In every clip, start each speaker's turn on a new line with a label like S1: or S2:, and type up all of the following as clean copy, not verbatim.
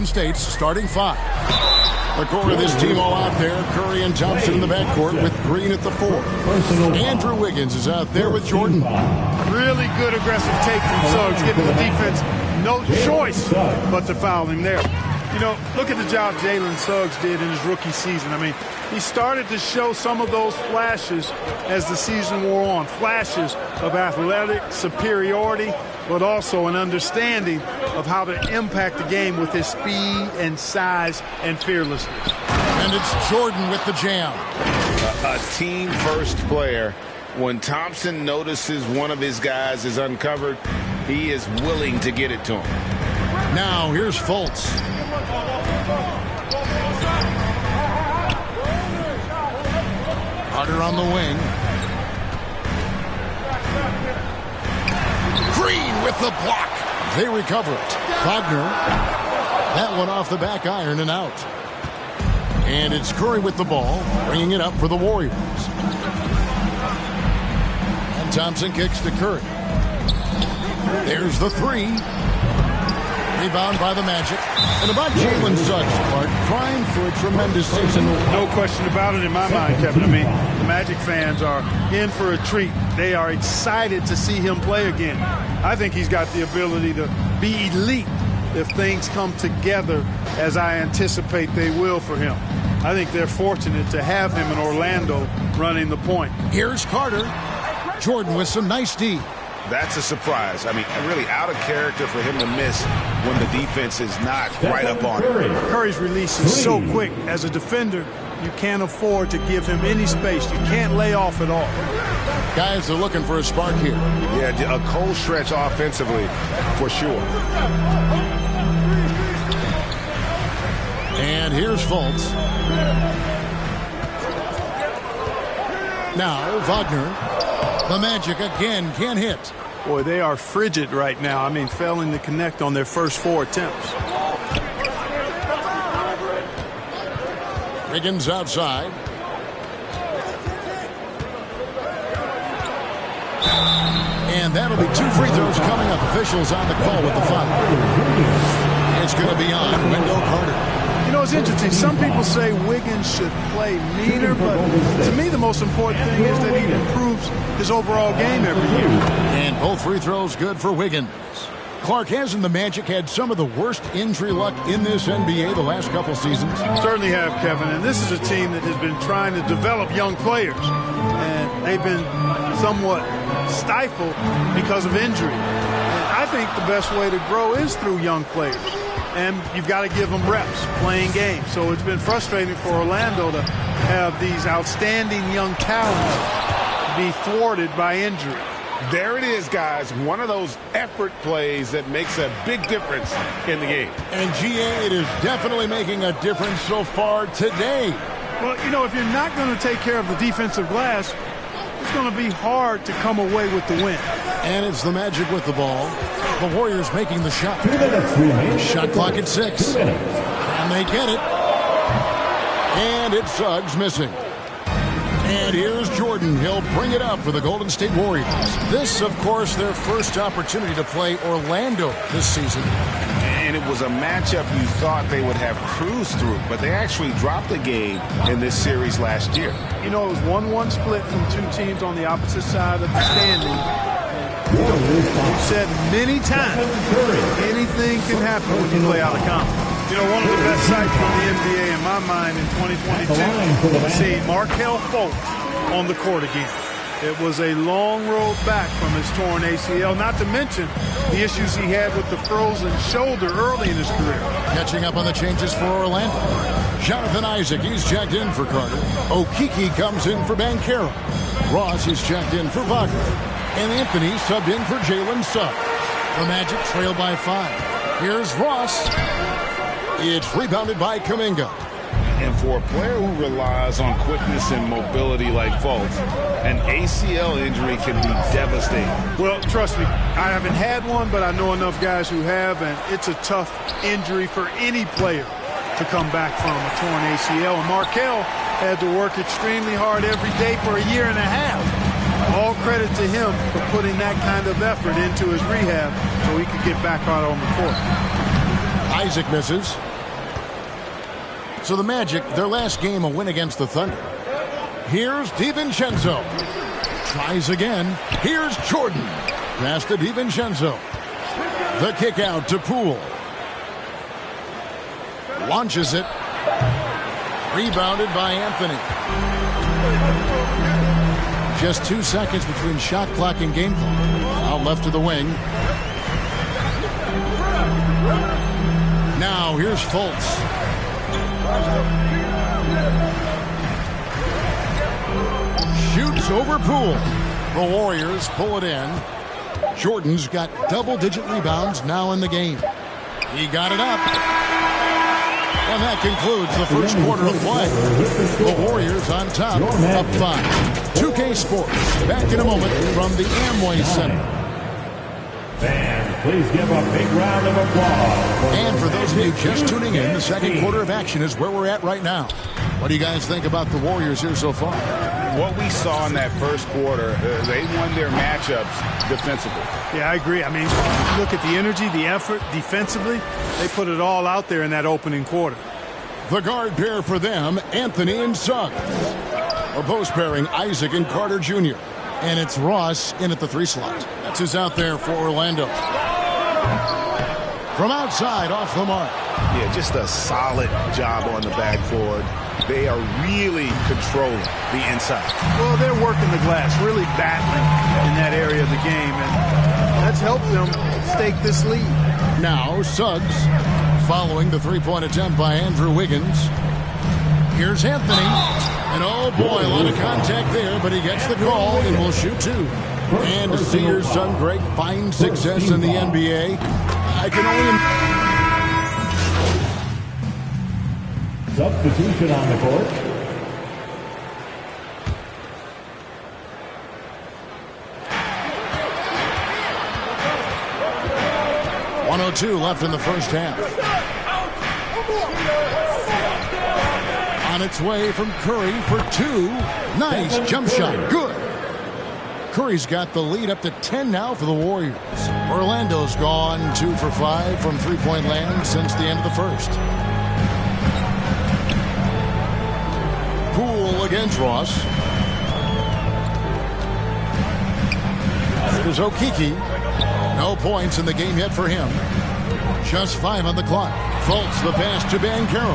S1: State's starting five. The core of this team all out there. Curry and Thompson in the backcourt with Green at the 4. Andrew Wiggins is out there with Jordan.
S2: Really good aggressive take from Suggs, giving the defense no choice but to foul him there. You know, look at the job Jalen Suggs did in his rookie season. I mean, he started to show some of those flashes as the season wore on. Flashes of athletic superiority, but also an understanding of how to impact the game with his speed and size and fearlessness.
S1: And it's Jordan with the jam.
S3: A team-first player. When Thompson notices one of his guys is uncovered, he is willing to get it to him.
S1: Now here's Fultz. Carter on the wing. Green with the block. They recover it. Wagner. That one off the back iron and out. And it's Curry with the ball, bringing it up for the Warriors. And Thompson kicks to Curry. There's the 3. Rebound by the Magic. And about Jalen Suggs, Clark, trying for a tremendous season.
S2: No question about it in my mind, Kevin. I mean, the Magic fans are in for a treat. They are excited to see him play again. I think he's got the ability to be elite if things come together as I anticipate they will for him. I think they're fortunate to have him in Orlando running the point.
S1: Here's Carter. Jordan with some nice D.
S3: That's a surprise. I mean, really out of character for him to miss when the defense is not right up on him.
S2: Curry's release is so quick. As a defender, you can't afford to give him any space. You can't lay off at all.
S1: Guys are looking for a spark here.
S3: Yeah, a cold stretch offensively for sure.
S1: And here's Fultz. Now Wagner. The Magic again can't hit.
S2: Boy, they are frigid right now. I mean, failing to connect on their first 4 attempts.
S1: Wiggins outside. And that'll be 2 free throws coming up. Officials on the call with the foul. It's going to be on Wendell Carter.
S2: You know, it's interesting. Some people say Wiggins should play meaner, but to me the most important thing is that he improves his overall game every year.
S1: And both free throws good for Wiggins. Clark, hasn't the Magic had some of the worst injury luck in this NBA the last couple seasons?
S2: Certainly have, Kevin. And this is a team that has been trying to develop young players. And they've been somewhat stifled because of injury. And I think the best way to grow is through young players. And you've got to give them reps, playing games. So it's been frustrating for Orlando to have these outstanding young talents be thwarted by injury.
S3: There it is, guys. One of those effort plays that makes a big difference in the game.
S1: And GA, it is definitely making a difference so far today.
S2: Well, you know, if you're not going to take care of the defensive glass, it's going to be hard to come away with the win.
S1: And it's the Magic with the ball. The Warriors making the shot. Shot clock at 6. And they get it. And it's Suggs missing. And here's Jordan. He'll bring it up for the Golden State Warriors. This, of course, their first opportunity to play Orlando this season.
S3: And it was a matchup you thought they would have cruised through, but they actually dropped the game in this series last year.
S2: You know, it was 1-1 split from 2 teams on the opposite side of the standing. We've said many times, anything can happen when you play out of conference. You know, one of the best sights from the NBA in my mind in 2022 was seeing Markelle Fultz on the court again. It was a long road back from his torn ACL, not to mention the issues he had with the frozen shoulder early in his career.
S1: Catching up on the changes for Orlando. Jonathan Isaac, he's checked in for Carter. Okeke comes in for MyCareer. Ross is checked in for Wagner. And Anthony subbed in for Jalen Suggs. The Magic trail by 5. Here's Ross. It's rebounded by Kuminga.
S3: And for a player who relies on quickness and mobility like Fultz, an ACL injury can be devastating.
S2: Well, trust me, I haven't had one, but I know enough guys who have, and it's a tough injury for any player to come back from a torn ACL. And Markelle had to work extremely hard every day for a year and a half. All credit to him for putting that kind of effort into his rehab so he could get back out on the court.
S1: Isaac misses. So the Magic, their last game, a win against the Thunder. Here's DiVincenzo. Tries again. Here's Jordan. Pass to DiVincenzo. The kick out to Poole. Launches it. Rebounded by Anthony. Just 2 seconds between shot clock and game clock. Out left to the wing. Now here's Fultz. Shoots over Poole. The Warriors pull it in. Jordan's got double-digit rebounds now in the game. He got it up. And that concludes the first quarter of play. The Warriors on top, up 5. 2K Sports, back in a moment from the Amway Center.
S4: Fans, please give a big round of applause.
S1: And for those of you just tuning in, the second quarter of action is where we're at right now. What do you guys think about the Warriors here so far?
S3: What we saw in that first quarter, they won their matchups defensively.
S2: Yeah, I agree. I mean, look at the energy, the effort defensively. They put it all out there in that opening quarter.
S1: The guard pair for them, Anthony and Suggs. A post pairing, Isaac and Carter Jr. And it's Ross in at the 3 slot. That's who's out there for Orlando. From outside, off the mark.
S3: Yeah, just a solid job on the backboard. They are really controlling the inside.
S2: Well, they're working the glass, really battling in that area of the game, and that's helped them stake this lead.
S1: Now, Suggs, following the three-point attempt by Andrew Wiggins. Here's Anthony. And oh boy, a lot of contact there, but he gets the call and will shoot 2. And to see your son Greg find success in the NBA, I can only...
S4: Substitution on the court.
S1: .102 left in the first half. On its way from Curry for 2. Nice jump shot. Good. Curry's got the lead up to 10 now for the Warriors. Orlando's gone 2 for 5 from three-point land since the end of the first. Poole against Ross. There's Okeke. No points in the game yet for him. Just 5 on the clock. Fultz the pass to Banchero.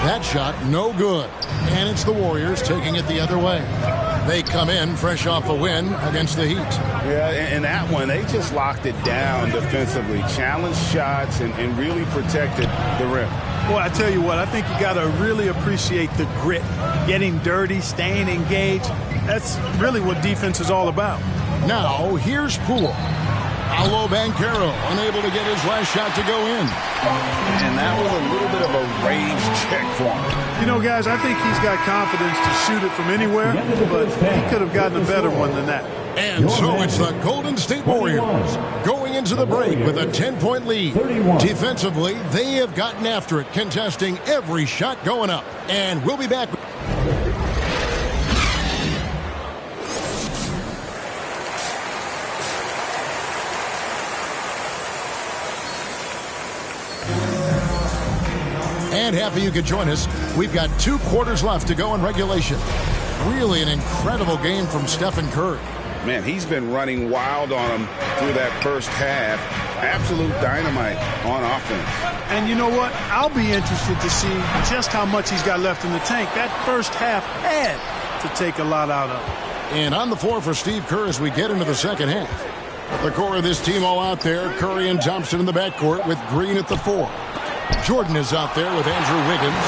S1: That shot no good. And it's the Warriors taking it the other way. They come in fresh off a win against the Heat.
S3: Yeah, and that one, they just locked it down defensively. Challenged shots and really protected the rim.
S2: Well, I tell you what, I think you got to really appreciate the grit. Getting dirty, staying engaged. That's really what defense is all about.
S1: Now, here's Poole. Paolo Banchero unable to get his last shot to go in.
S3: And that was a little bit of a range check for him.
S2: You know, guys, I think he's got confidence to shoot it from anywhere, but he could have gotten a better one than that.
S1: And so it's the Golden State Warriors going into the break with a 10-point lead. Defensively, they have gotten after it, contesting every shot going up. And we'll be back. And happy you could join us. We've got 2 quarters left to go in regulation. Really an incredible game from Stephen Curry.
S3: Man, he's been running wild on him through that first half. Absolute dynamite on offense.
S2: And you know what? I'll be interested to see just how much he's got left in the tank. That first half had to take a lot out of him.
S1: And on the floor for Steve Kerr as we get into the second half. The core of this team all out there. Curry and Thompson in the backcourt with Green at the 4. Jordan is out there with Andrew Wiggins.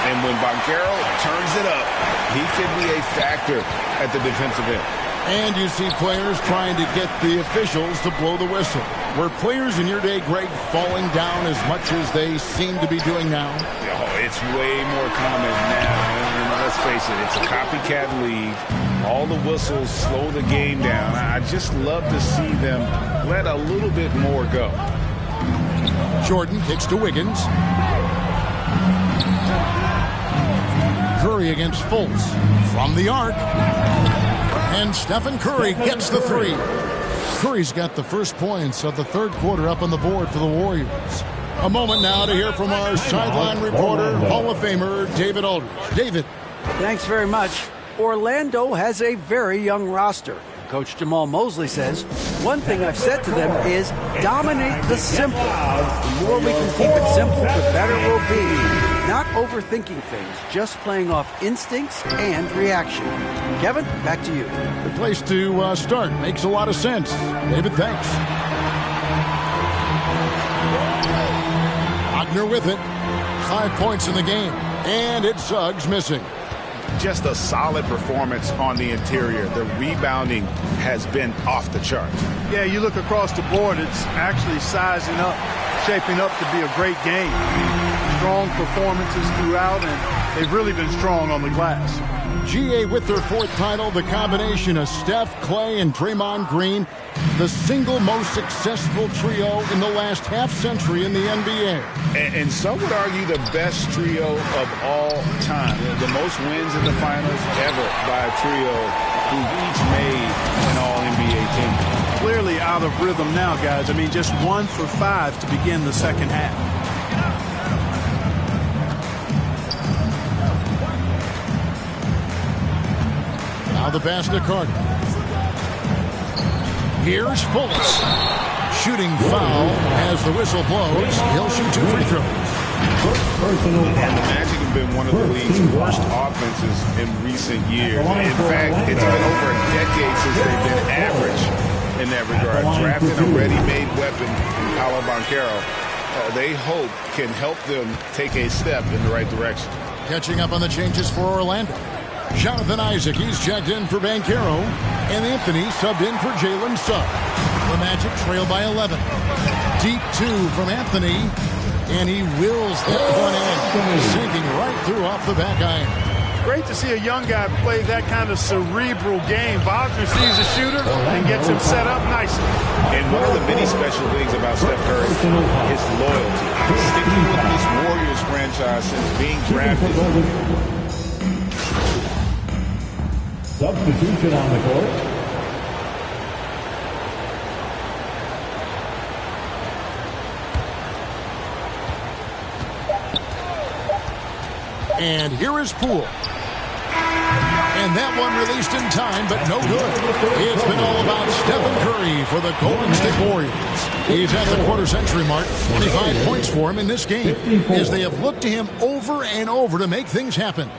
S3: And when Banchero turns it up, he could be a factor at the defensive end.
S1: And you see players trying to get the officials to blow the whistle. Were players in your day, Greg, falling down as much as they seem to be doing now?
S3: Oh, it's way more common now. And let's face it, it's a copycat league. All the whistles slow the game down. I just love to see them let a little bit more go.
S1: Jordan kicks to Wiggins. Curry against Fultz from the arc. And Stephen Curry gets the 3. Curry's got the first points of the third quarter up on the board for the Warriors. A moment now to hear from our sideline reporter, Hall of Famer David Aldridge. David.
S5: Thanks very much. Orlando has a very young roster. Coach Jamal Mosley says, one thing I've said to them is dominate the simple. The more we can keep it simple, the better we'll be. Not overthinking things, just playing off instincts and reaction. Kevin, back to you.
S1: The place to start. Makes a lot of sense. David, thanks. Wagner with it. 5 points in the game. And it's Suggs missing.
S3: Just a solid performance on the interior. The rebounding has been off the charts.
S2: Yeah, you look across the board, it's actually sizing up, shaping up to be a great game. Strong performances throughout, and they've really been strong on the glass.
S1: GA with their 4th title, the combination of Steph, Clay, and Draymond Green, the single most successful trio in the last half-century in the NBA.
S3: And some would argue the best trio of all time. The most wins in the finals ever by a trio who've each made an All-NBA team.
S2: Clearly out of rhythm now, guys. I mean, just 1 for 5 to begin the second half.
S1: Now the pass to Carter. Here's Fultz. Shooting foul as the whistle blows. He'll shoot 2 free throws.
S3: And the Magic have been one of the league's worst offenses in recent years. In fact, it's been over a decade since they've been average in that regard. Drafting a ready-made weapon in Paolo Banchero, they hope can help them take a step in the right direction.
S1: Catching up on the changes for Orlando. Jonathan Isaac, he's checked in for Banchero, and Anthony subbed in for Jalen Suggs. The Magic trail by 11. Deep 2 from Anthony, and he wills that one in, sinking right through off the back iron.
S2: Great to see a young guy play that kind of cerebral game. Wagner sees a shooter and gets him set up nicely.
S3: And one of the many special things about Steph Curry is loyalty. Sticking with this Warriors franchise since being drafted.
S4: Substitution on the court.
S1: And here is Poole. And that one released in time, but no good. It's been all about Stephen Curry for the Golden State Warriors. He's at the quarter-century mark. 25 points for him in this game, as they have looked to him over and over to make things happen.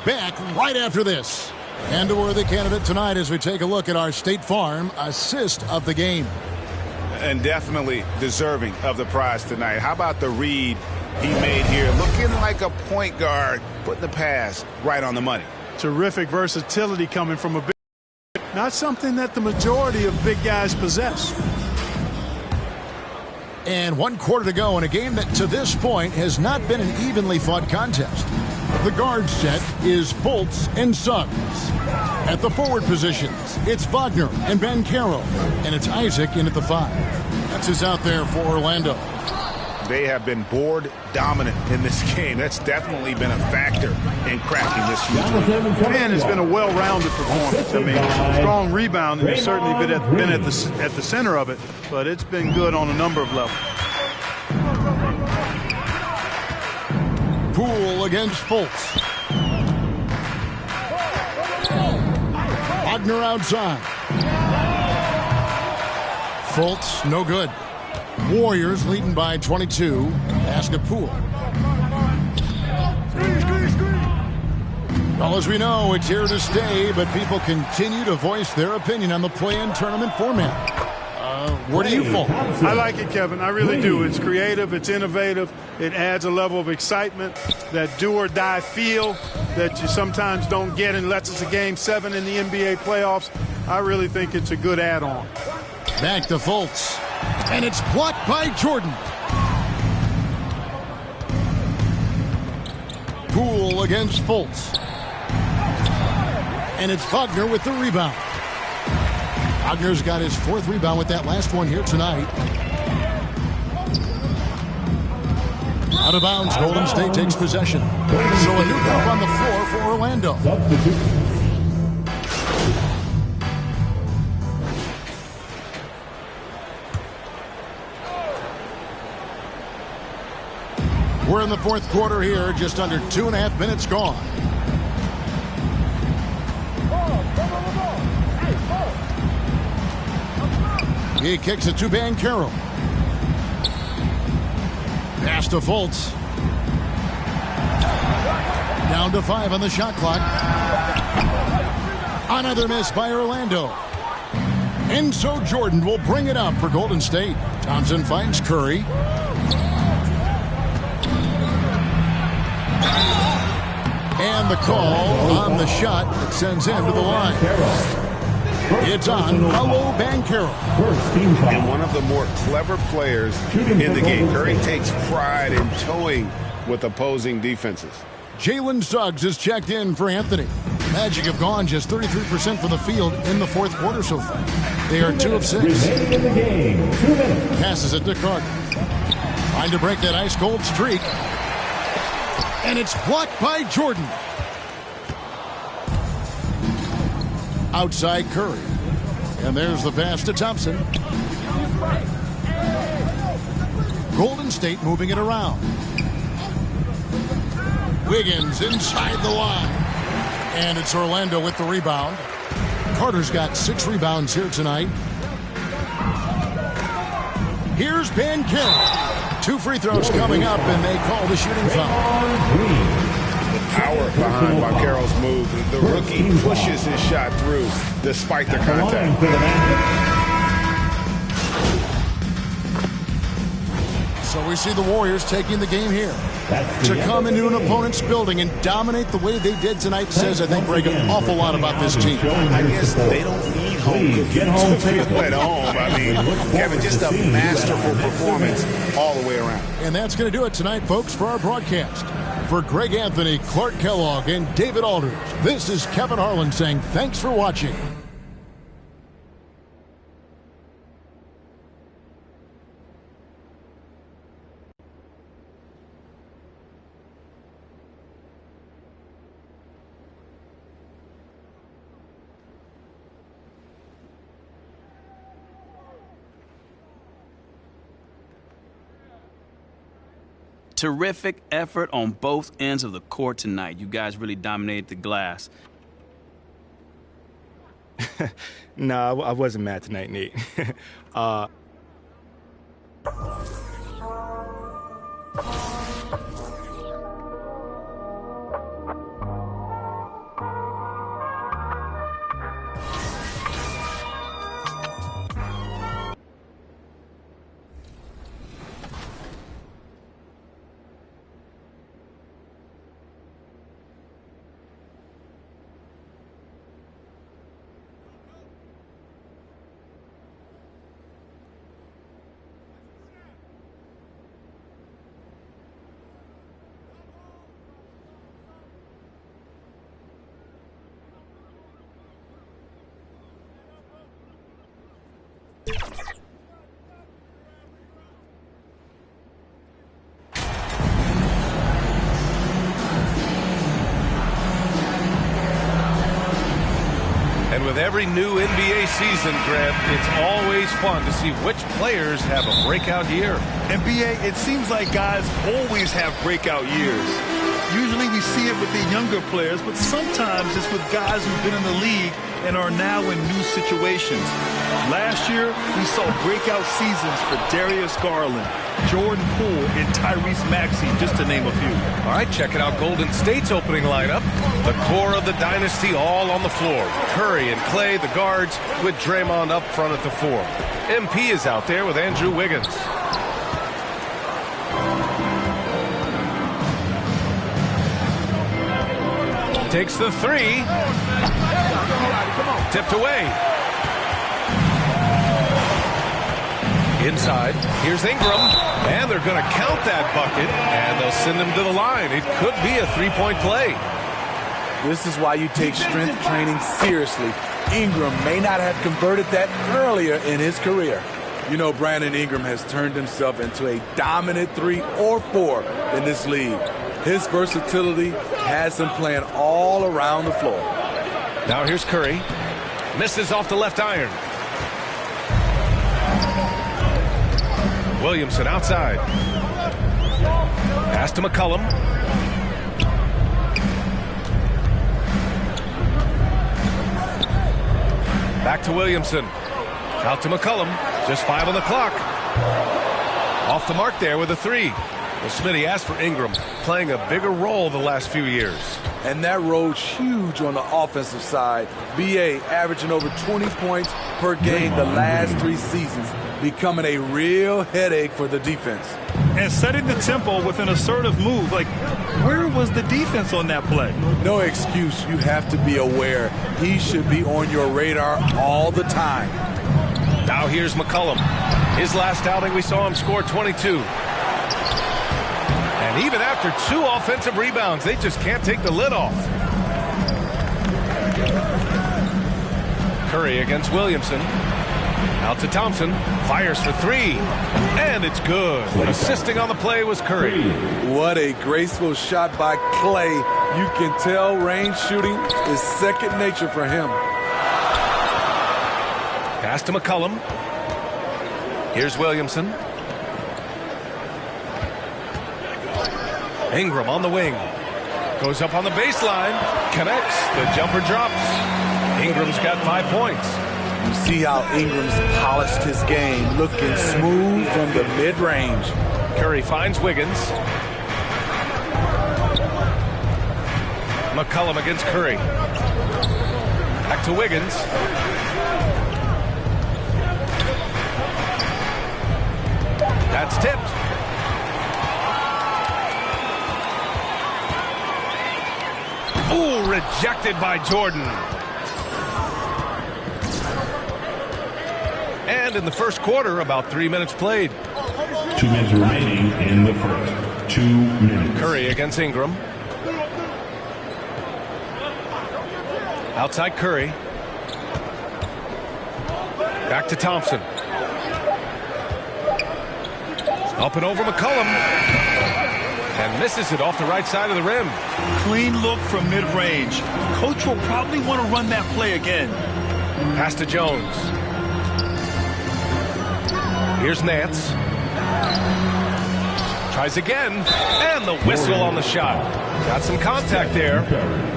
S1: Back right after this. And a worthy candidate tonight as we take a look at our State Farm assist of the game.
S3: And definitely deserving of the prize tonight. How about the read he made here? Looking like a point guard, putting the pass right on the money.
S2: Terrific versatility coming from a big, not something that the majority of big guys possess.
S1: And 1 quarter to go in a game that to this point has not been an evenly fought contest. The guard set is Fultz and Suggs. At the forward positions, it's Wagner and Banchero, and it's Isaac in at the 5. That's who's out there for Orlando.
S3: They have been board dominant in this game. That's definitely been a factor in cracking this huge lead.
S2: Man, it's been a well-rounded performance. I mean, strong rebounding has certainly been at the center of it, but it's been good on a number of levels.
S1: Poole against Fultz. Wagner outside. Fultz, no good. Warriors leading by 22. Pass to Poole. Well, as we know, it's here to stay, but people continue to voice their opinion on the play-in tournament format. Where do you fall?
S2: I like it, Kevin. I really do. It's creative. It's innovative. It adds a level of excitement, that do-or-die feel that you sometimes don't get unless it's a Game 7 in the NBA playoffs. I really think it's a good add-on.
S1: Back to Fultz. And it's blocked by Jordan. Poole against Fultz. And it's Wagner with the rebound. Wagner's got his 4th rebound with that last one here tonight. Out of bounds, Golden State takes possession. So a new group on the floor for Orlando. We're in the fourth quarter here, just under 2.5 minutes gone. He kicks it to MyCareer. Pass to Fultz. Down to 5 on the shot clock. Another miss by Orlando. And so Jordan will bring it up for Golden State. Thompson finds Curry. And the call on the shot that sends him to the line. It's on MyCareer.
S3: And one of the more clever players in the game. Curry takes pride in toying with opposing defenses.
S1: Jalen Suggs is checked in for Anthony. Magic have gone just 33% from the field in the fourth quarter so far. They are 2 of 6. Passes it to Carter. Trying to break that ice-cold streak. And it's blocked by Jordan. Outside Curry. And there's the pass to Thompson. Golden State moving it around. Wiggins inside the line. And it's Orlando with the rebound. Carter's got 6 rebounds here tonight. Here's MyCareer. 2 free throws coming up, and they call the shooting foul.
S3: Power behind MyCareer's move. The rookie pushes his shot through despite the contact.
S1: So we see the Warriors taking the game here. To come into an opponent's building and dominate the way they did tonight says, I think, Greg, an awful lot about this team.
S3: I guess they don't need home cooking to feel at home. I mean, Kevin, just a masterful performance all the way around.
S1: And that's going to do it tonight, folks, for our broadcast. For Greg Anthony, Clark Kellogg, and David Aldridge, this is Kevin Harlan saying thanks for watching.
S6: Terrific effort on both ends of the court tonight. You guys really dominated the glass.
S7: No, I wasn't mad tonight, Nate.
S8: And with every new NBA season, Grant, it's always fun to see which players have a breakout year.
S2: NBA, it seems like guys always have breakout years. Usually we see it with the younger players, but sometimes it's with guys who've been in the league and are now in new situations. Last year, we saw breakout seasons for Darius Garland, Jordan Poole, and Tyrese Maxey, just to name a few.
S8: All right, checking out Golden State's opening lineup. The core of the dynasty all on the floor. Curry and Clay, the guards, with Draymond up front at the 4. MP is out there with Andrew Wiggins. Takes the 3. Tipped away. Inside, here's Ingram, and they're going to count that bucket, and they'll send him to the line. It could be a 3-point play.
S9: This is why you take strength training seriously. Ingram may not have converted that earlier in his career. You know, Brandon Ingram has turned himself into a dominant 3 or 4 in this league. His versatility has him playing all around the floor.
S8: Now here's Curry. Misses off the left iron. Williamson outside. Pass to McCollum. Back to Williamson. Out to McCollum. Just 5 on the clock. Off the mark there with a 3. Well, Smitty asked for Ingram, playing a bigger role the last few years.
S9: And that role's huge on the offensive side. BA averaging over 20 points per game the last 3 seasons, becoming a real headache for the defense.
S2: And setting the tempo with an assertive move. Like, where was the defense on that play?
S9: No excuse. You have to be aware. He should be on your radar all the time.
S8: Now here's McCollum. His last outing, we saw him score 22. And even after 2 offensive rebounds, they just can't take the lid off. Curry against Williamson. Out to Thompson. Fires for 3. And it's good. Assisting on the play was Curry.
S9: What a graceful shot by Clay. You can tell range shooting is second nature for him.
S8: Pass to McCollum. Here's Williamson. Ingram on the wing. Goes up on the baseline. Connects. The jumper drops. Ingram's got 5 points.
S9: You see how Ingram's polished his game, looking smooth from the mid-range.
S8: Curry finds Wiggins. McCollum against Curry. Back to Wiggins. That's tipped. Ooh, rejected by Jordan. And in the first quarter, about 3 minutes played.
S4: 2 minutes remaining in the first. 2 minutes.
S8: Curry against Ingram. Outside Curry. Back to Thompson. Up and over McCollum. And misses it off the right side of the rim.
S2: Clean look from mid-range. Coach will probably want to run that play again.
S8: Pass to Jones. Here's Nance. Tries again. And the whistle on the shot. Got some contact there.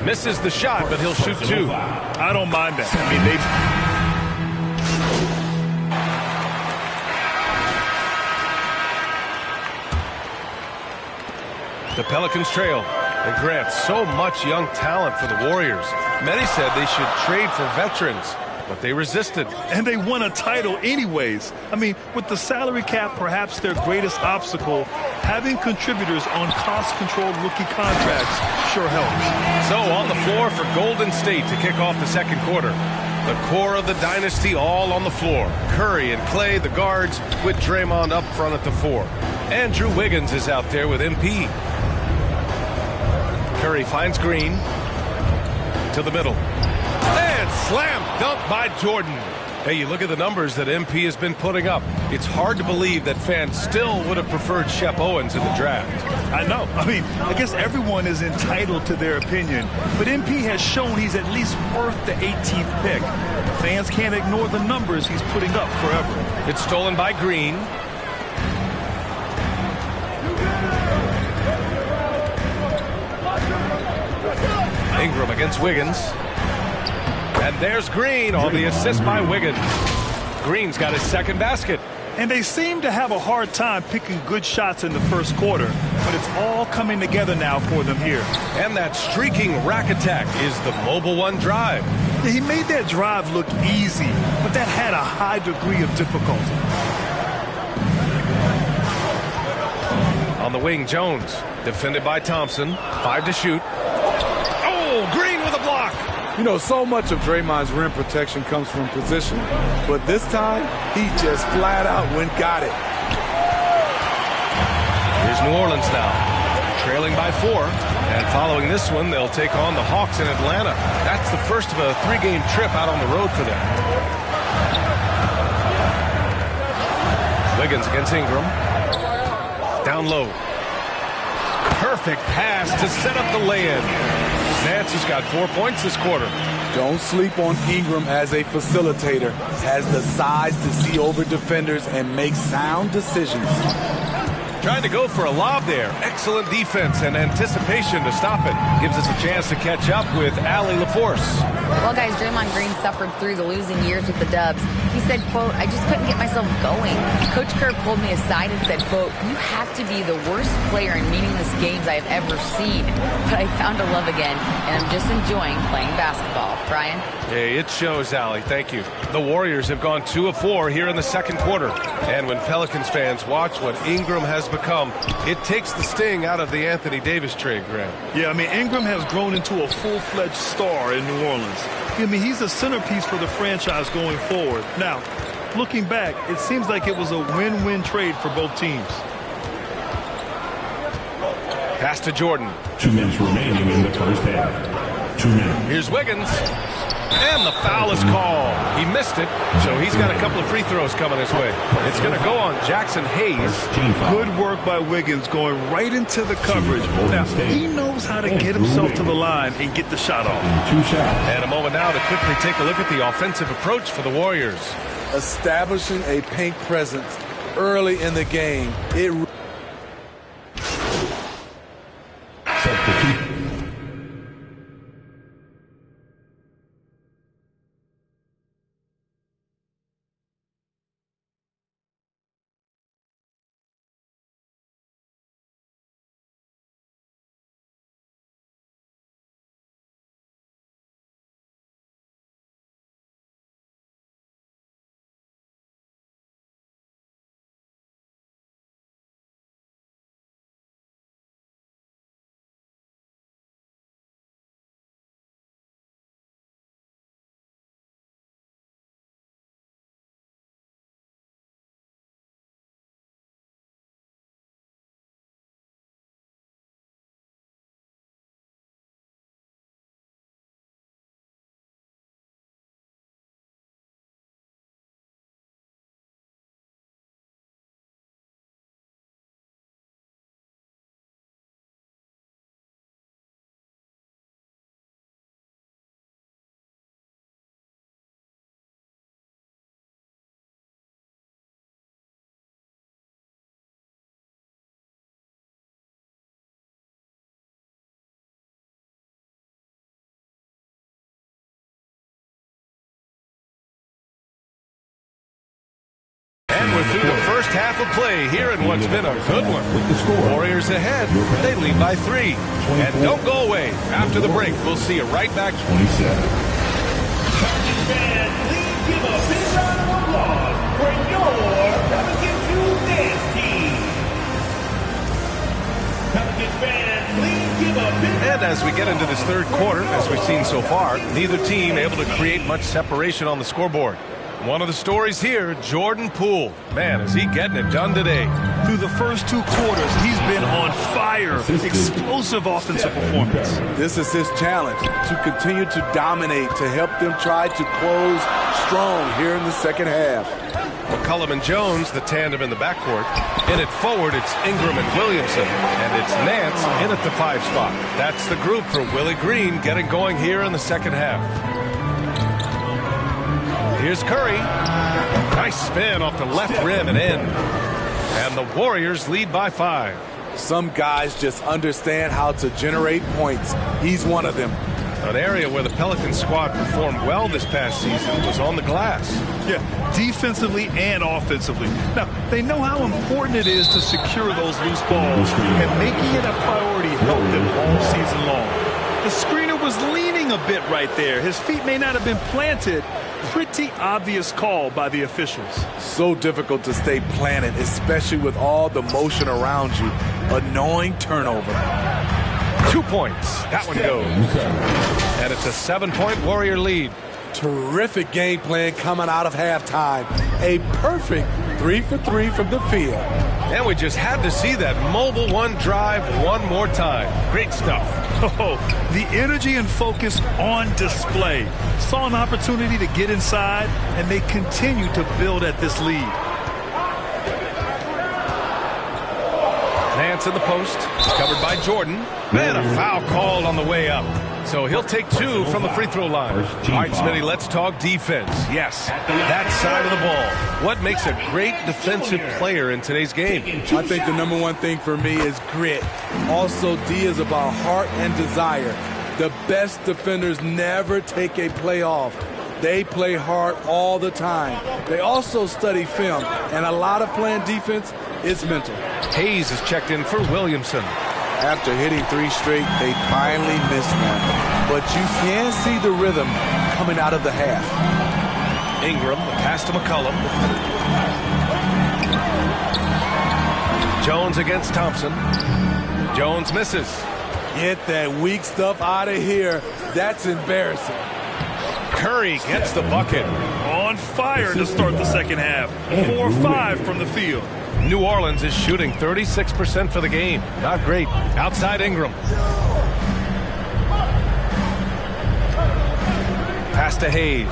S8: Misses the shot, but he'll shoot 2.
S2: I don't mind that. I mean,
S8: The Pelicans trail. And grant so much young talent for the Warriors. Many said they should trade for veterans, but they resisted.
S2: And they won a title anyways. I mean, with the salary cap perhaps their greatest obstacle, having contributors on cost-controlled rookie contracts sure helps.
S8: So on the floor for Golden State to kick off the second quarter. The core of the dynasty all on the floor. Curry and Clay, the guards, with Draymond up front at the 4. Andrew Wiggins is out there with MP. Curry finds Green to the middle. And slam dunk by Jordan. Hey, you look at the numbers that MP has been putting up. It's hard to believe that fans still would have preferred Shep Owens in the draft.
S2: I know. I mean, I guess everyone is entitled to their opinion. But MP has shown he's at least worth the 18th pick. Fans can't ignore the numbers he's putting up forever.
S8: It's stolen by Green. Ingram against Wiggins. And there's Green on the assist by Wiggins. Green's got his second basket.
S2: And they seem to have a hard time picking good shots in the first quarter, but it's all coming together now for them here.
S8: And that streaking rack attack is the Mobile One drive.
S2: Yeah, he made that drive look easy, but that had a high degree of difficulty.
S8: On the wing, Jones, defended by Thompson. 5 to shoot. Oh, Green with a block.
S9: You know, so much of Draymond's rim protection comes from position, but this time, he just flat out went got it.
S8: Here's New Orleans now, trailing by 4. And following this one, they'll take on the Hawks in Atlanta. That's the first of a 3-game trip out on the road for them. Wiggins against Ingram. Down low. Perfect pass to set up the lay-in. Nance has got 4 points this quarter.
S9: Don't sleep on Ingram as a facilitator. Has the size to see over defenders and make sound decisions.
S8: Trying to go for a lob there. Excellent defense and anticipation to stop it. Gives us a chance to catch up with Allie LaForce.
S10: Well, guys, Draymond Green suffered through the losing years with the Dubs. He said, quote, "I just couldn't get myself going." Coach Kerr pulled me aside and said, quote, "You have to be the worst player in meaningless games I have ever seen. But I found a love again, and I'm just enjoying playing basketball." Brian?
S8: Hey, it shows, Allie. Thank you. The Warriors have gone 2 of 4 here in the second quarter. And when Pelicans fans watch what Ingram has become, it takes the sting out of the Anthony Davis trade, Graham.
S2: Yeah, I mean, Ingram has grown into a full-fledged star in New Orleans. I mean, he's a centerpiece for the franchise going forward. Now, looking back, it seems like it was a win-win trade for both teams.
S8: Pass to Jordan.
S4: 2 minutes remaining in the first half. 2 minutes.
S8: Here's Wiggins. And the foul is called. He missed it, so he's got a couple of free throws coming his way. It's going to go on Jackson Hayes.
S2: Good work by Wiggins going right into the coverage. Now, he knows how to get himself to the line and get the shot off.
S4: 2 shots.
S8: And a moment now to quickly take a look at the offensive approach for the Warriors.
S9: Establishing a paint presence early in the game.
S4: Set the keep.
S8: And we're through the first half of play here in what's been a good one. Warriors ahead. They lead by 3. And don't go away. After the break, we'll see you right back.
S4: 27.
S11: Fans, please give a big round of applause for your Pelicans dance team. Pelicans fans, please give a big round.
S8: And as we get into this third quarter, as we've seen so far, neither team able to create much separation on the scoreboard. One of the stories here, Jordan Poole. Man, is he getting it done today.
S2: Through the first 2 quarters, he's been on fire. Explosive offensive performance.
S9: This is his challenge, to continue to dominate, to help them try to close strong here in the second half.
S8: McCollum and Jones, the tandem in the backcourt. In it forward, it's Ingram and Williamson. And it's Nance in at the 5 spot. That's the group for Willie Green getting going here in the second half. Here's Curry. Nice spin off the left rim and in. And the Warriors lead by 5.
S9: Some guys just understand how to generate points. He's one of them.
S8: An area where the Pelicans squad performed well this past season was on the glass.
S2: Yeah, defensively and offensively. Now, they know how important it is to secure those loose balls, and making it a priority helped them all season long. The screener was leaning a bit right there. His feet may not have been planted. Pretty obvious call by the officials.
S9: So difficult to stay planted, especially with all the motion around you. Annoying turnover.
S8: 2 points. That one goes. And it's a 7-point Warrior lead.
S9: Terrific game plan coming out of halftime. A perfect 3 for 3 from the field.
S8: And we just had to see that mobile one drive one more time. Great stuff.
S2: Oh, the energy and focus on display. Saw an opportunity to get inside, and they continue to build at this lead.
S8: Nance in the post, covered by Jordan. And a foul called on the way up. So he'll take 2 from the free throw line. All right, Smitty, let's talk defense. Yes, that side of the ball. What makes a great defensive player in today's game?
S9: I think the number one thing for me is grit. Also, D is about heart and desire. The best defenders never take a play off. They play hard all the time. They also study film, and a lot of playing defense is mental.
S8: Hayes is checked in for Williamson.
S9: After hitting 3 straight, they finally missed one. But you can see the rhythm coming out of the half.
S8: Ingram, the pass to McCollum. Jones against Thompson. Jones misses.
S9: Get that weak stuff out of here. That's embarrassing.
S8: Curry gets the bucket.
S12: On fire to start the second half. 4-5 from the field.
S8: New Orleans is shooting 36% for the game. Not great. Outside Ingram. Pass to Hayes.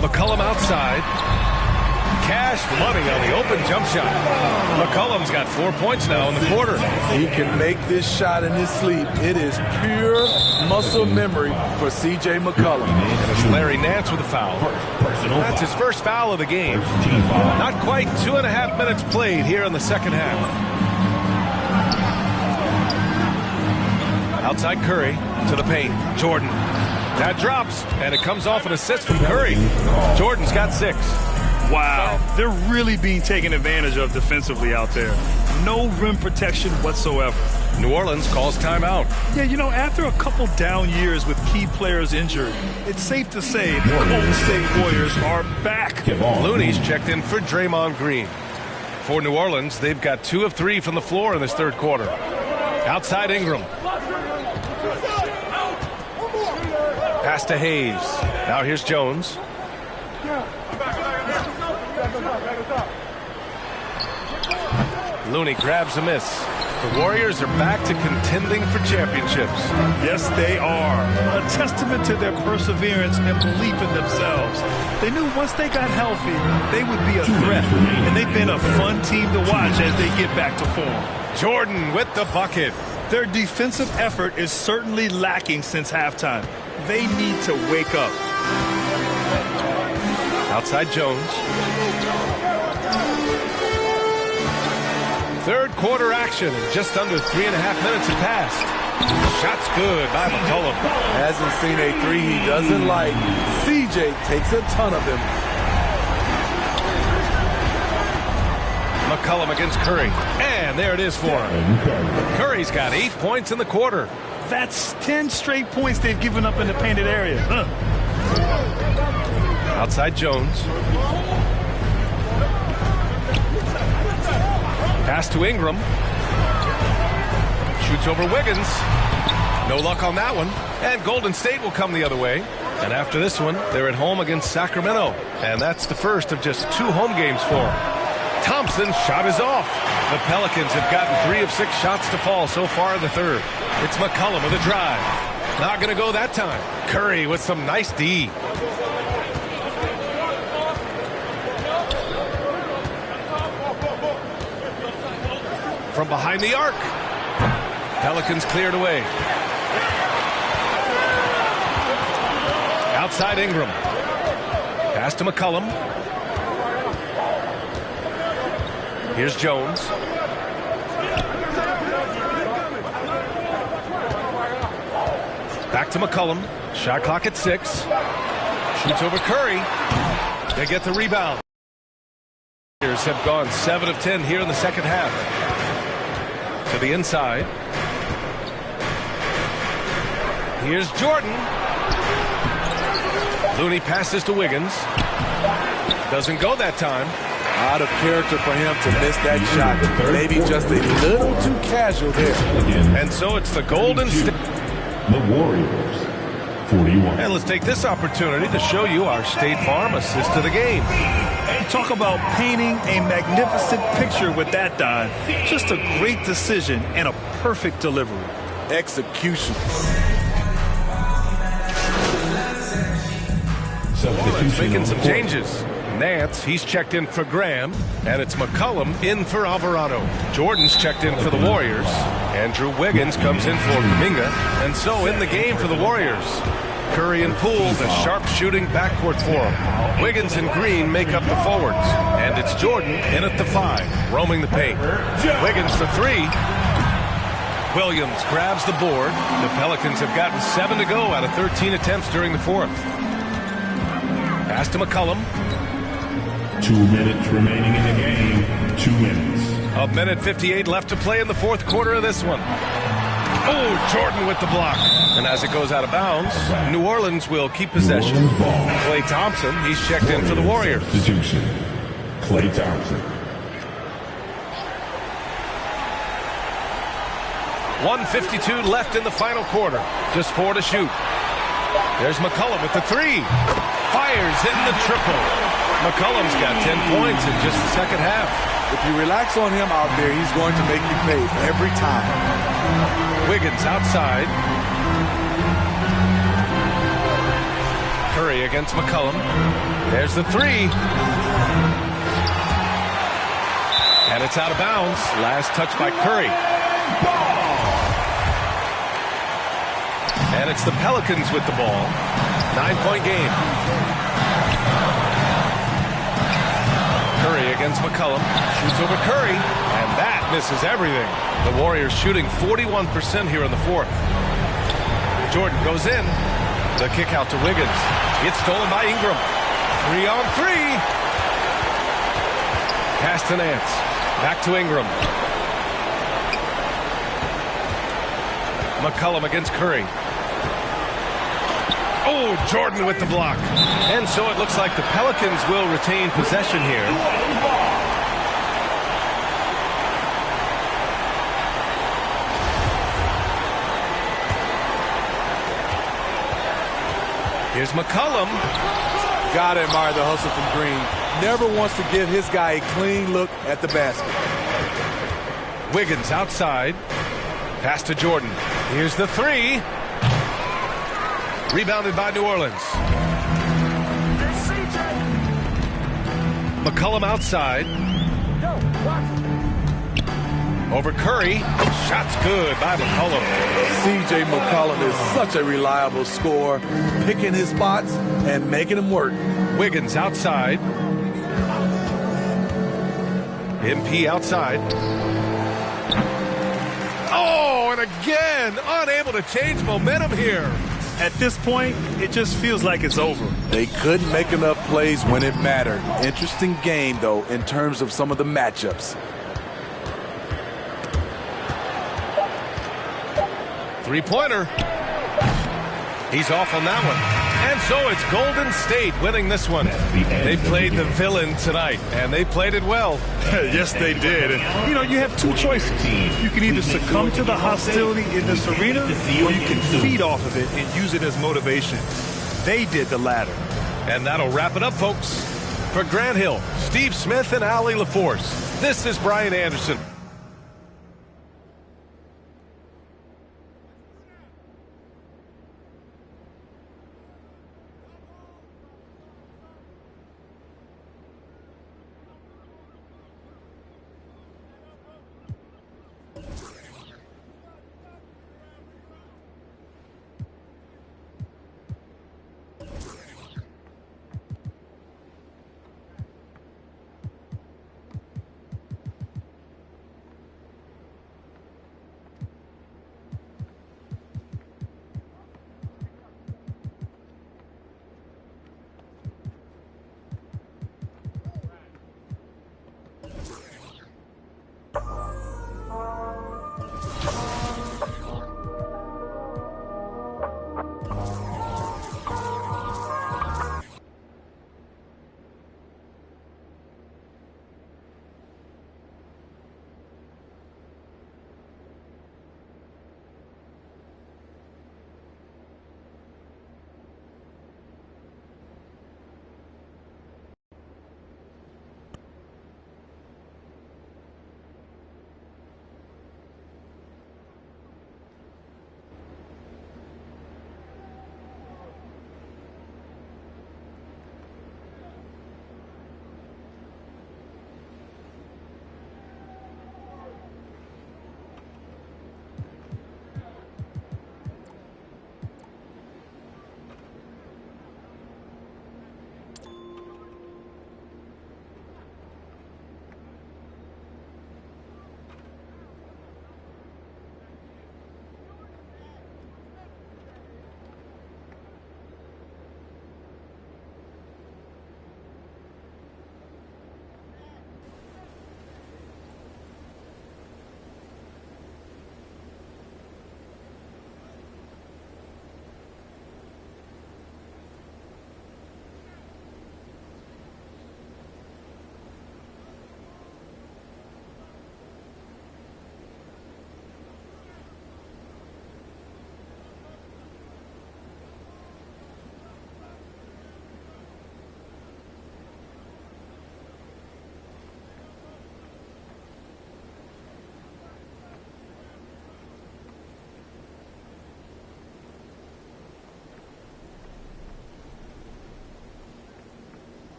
S8: McCollum outside. Cash money on the open jump shot. McCollum's got 4 points now in the quarter.
S9: He can make this shot in his sleep. It is pure muscle memory for C.J. McCollum.
S8: And it's Larry Nance with a foul. That's his first foul of the game. Not quite 2.5 minutes played here in the second half. Outside Curry to the paint. Jordan. That drops, and it comes off an assist from Curry. Jordan's got 6.
S12: Wow, they're really being taken advantage of defensively out there. No rim protection whatsoever.
S8: New Orleans calls timeout.
S12: Yeah, you know, after a couple down years with key players injured, it's safe to say the Golden State Warriors are back.
S8: Looney's checked in for Draymond Green. For New Orleans, they've got 2 of 3 from the floor in this third quarter. Outside Ingram. Pass to Hayes. Now here's Jones. Looney grabs a miss. The Warriors are back to contending for championships.
S12: Yes, they are. A testament to their perseverance and belief in themselves. They knew once they got healthy, they would be a threat. And they've been a fun team to watch as they get back to form.
S8: Jordan with the bucket.
S12: Their defensive effort is certainly lacking since halftime. They need to wake up.
S8: Outside Jones. Third quarter action. Just under 3.5 minutes have passed. Shot's good by McCollum.
S9: Hasn't seen a 3 he doesn't like. CJ takes a ton of them.
S8: McCollum against Curry. And there it is for him. Curry's got 8 points in the quarter.
S12: That's 10 straight points they've given up in the painted area.
S8: Outside Jones. Pass to Ingram. Shoots over Wiggins. No luck on that one. And Golden State will come the other way. And after this one, they're at home against Sacramento. And that's the first of just 2 home games for them. Thompson's shot is off. The Pelicans have gotten 3 of 6 shots to fall so far in the third. It's McCollum with a drive. Not going to go that time. Curry with some nice D. From behind the arc. Pelicans cleared away. Outside Ingram. Pass to McCollum. Here's Jones. Back to McCollum. Shot clock at 6. Shoots over Curry. They get the rebound. Have gone 7 of 10 here in the second half. To the inside. Here's Jordan. Looney passes to Wiggins. Doesn't go that time.
S9: Out of character for him to miss that shot. Maybe just a little too casual there.
S8: And so it's the Golden State.
S4: The Warriors, 41.
S8: And let's take this opportunity to show you our State Farm assist to the game.
S12: Talk about painting a magnificent picture with that dive. Just a great decision and a perfect delivery.
S9: Execution.
S8: Making some changes. Nance, he's checked in for Graham, and it's McCollum in for Alvarado. Jordan's checked in for the Warriors. Andrew Wiggins comes in for Kuminga, and so in the game for the Warriors. Curry and Poole, the sharp-shooting backcourt for him. Wiggins and Green make up the forwards, and it's Jordan in at the 5, roaming the paint. Wiggins the 3. Williams grabs the board. The Pelicans have gotten 7 to go out of 13 attempts during the 4th. Pass to McCollum.
S4: 2 minutes remaining in the game. 2 minutes.
S8: A minute 58 left to play in the 4th quarter of this one. Oh, Jordan with the block. And as it goes out of bounds, New Orleans will keep possession. Klay Thompson, he's checked in for the Warriors.
S4: Substitution. Klay Thompson.
S8: 1:52 left in the final quarter. Just 4 to shoot. There's McCollum with the 3. Fires in the triple. McCollum's got 10 points in just the second half.
S9: If you relax on him out there, he's going to make you pay every time.
S8: Wiggins outside. Curry against McCollum. There's the 3. And it's out of bounds. Last touch by Curry. And it's the Pelicans with the ball. 9-point game. Curry against McCollum. Shoots over Curry. And that misses everything. The Warriors shooting 41% here in the 4th. Jordan goes in. The kick out to Wiggins. It's stolen by Ingram. 3-on-3. Pass to Nance. Back to Ingram. McCollum against Curry. Oh, Jordan with the block. And so it looks like the Pelicans will retain possession here. Here's McCollum.
S9: Gotta admire the hustle from Green. Never wants to give his guy a clean look at the basket.
S8: Wiggins outside. Pass to Jordan. Here's the 3. Rebounded by New Orleans. McCollum outside. Over Curry. Shot's good by McCollum.
S9: C.J. McCollum is such a reliable scorer, picking his spots and making them work.
S8: Wiggins outside. MP outside. Oh, and again, unable to change momentum here.
S12: At this point, it just feels like it's over.
S9: They couldn't make enough plays when it mattered. Interesting game, though, in terms of some of the matchups.
S8: Three-pointer. He's off on that one. And so it's Golden State winning this one. They played the villain tonight, and they played it well.
S12: Yes, they did. And, you know, you have two choices. You can either succumb to the hostility in this arena, or you can feed off of it and use it as motivation. They did the latter.
S8: And that'll wrap it up, folks. For Grant Hill, Steve Smith, and Allie LaForce, this is Brian Anderson.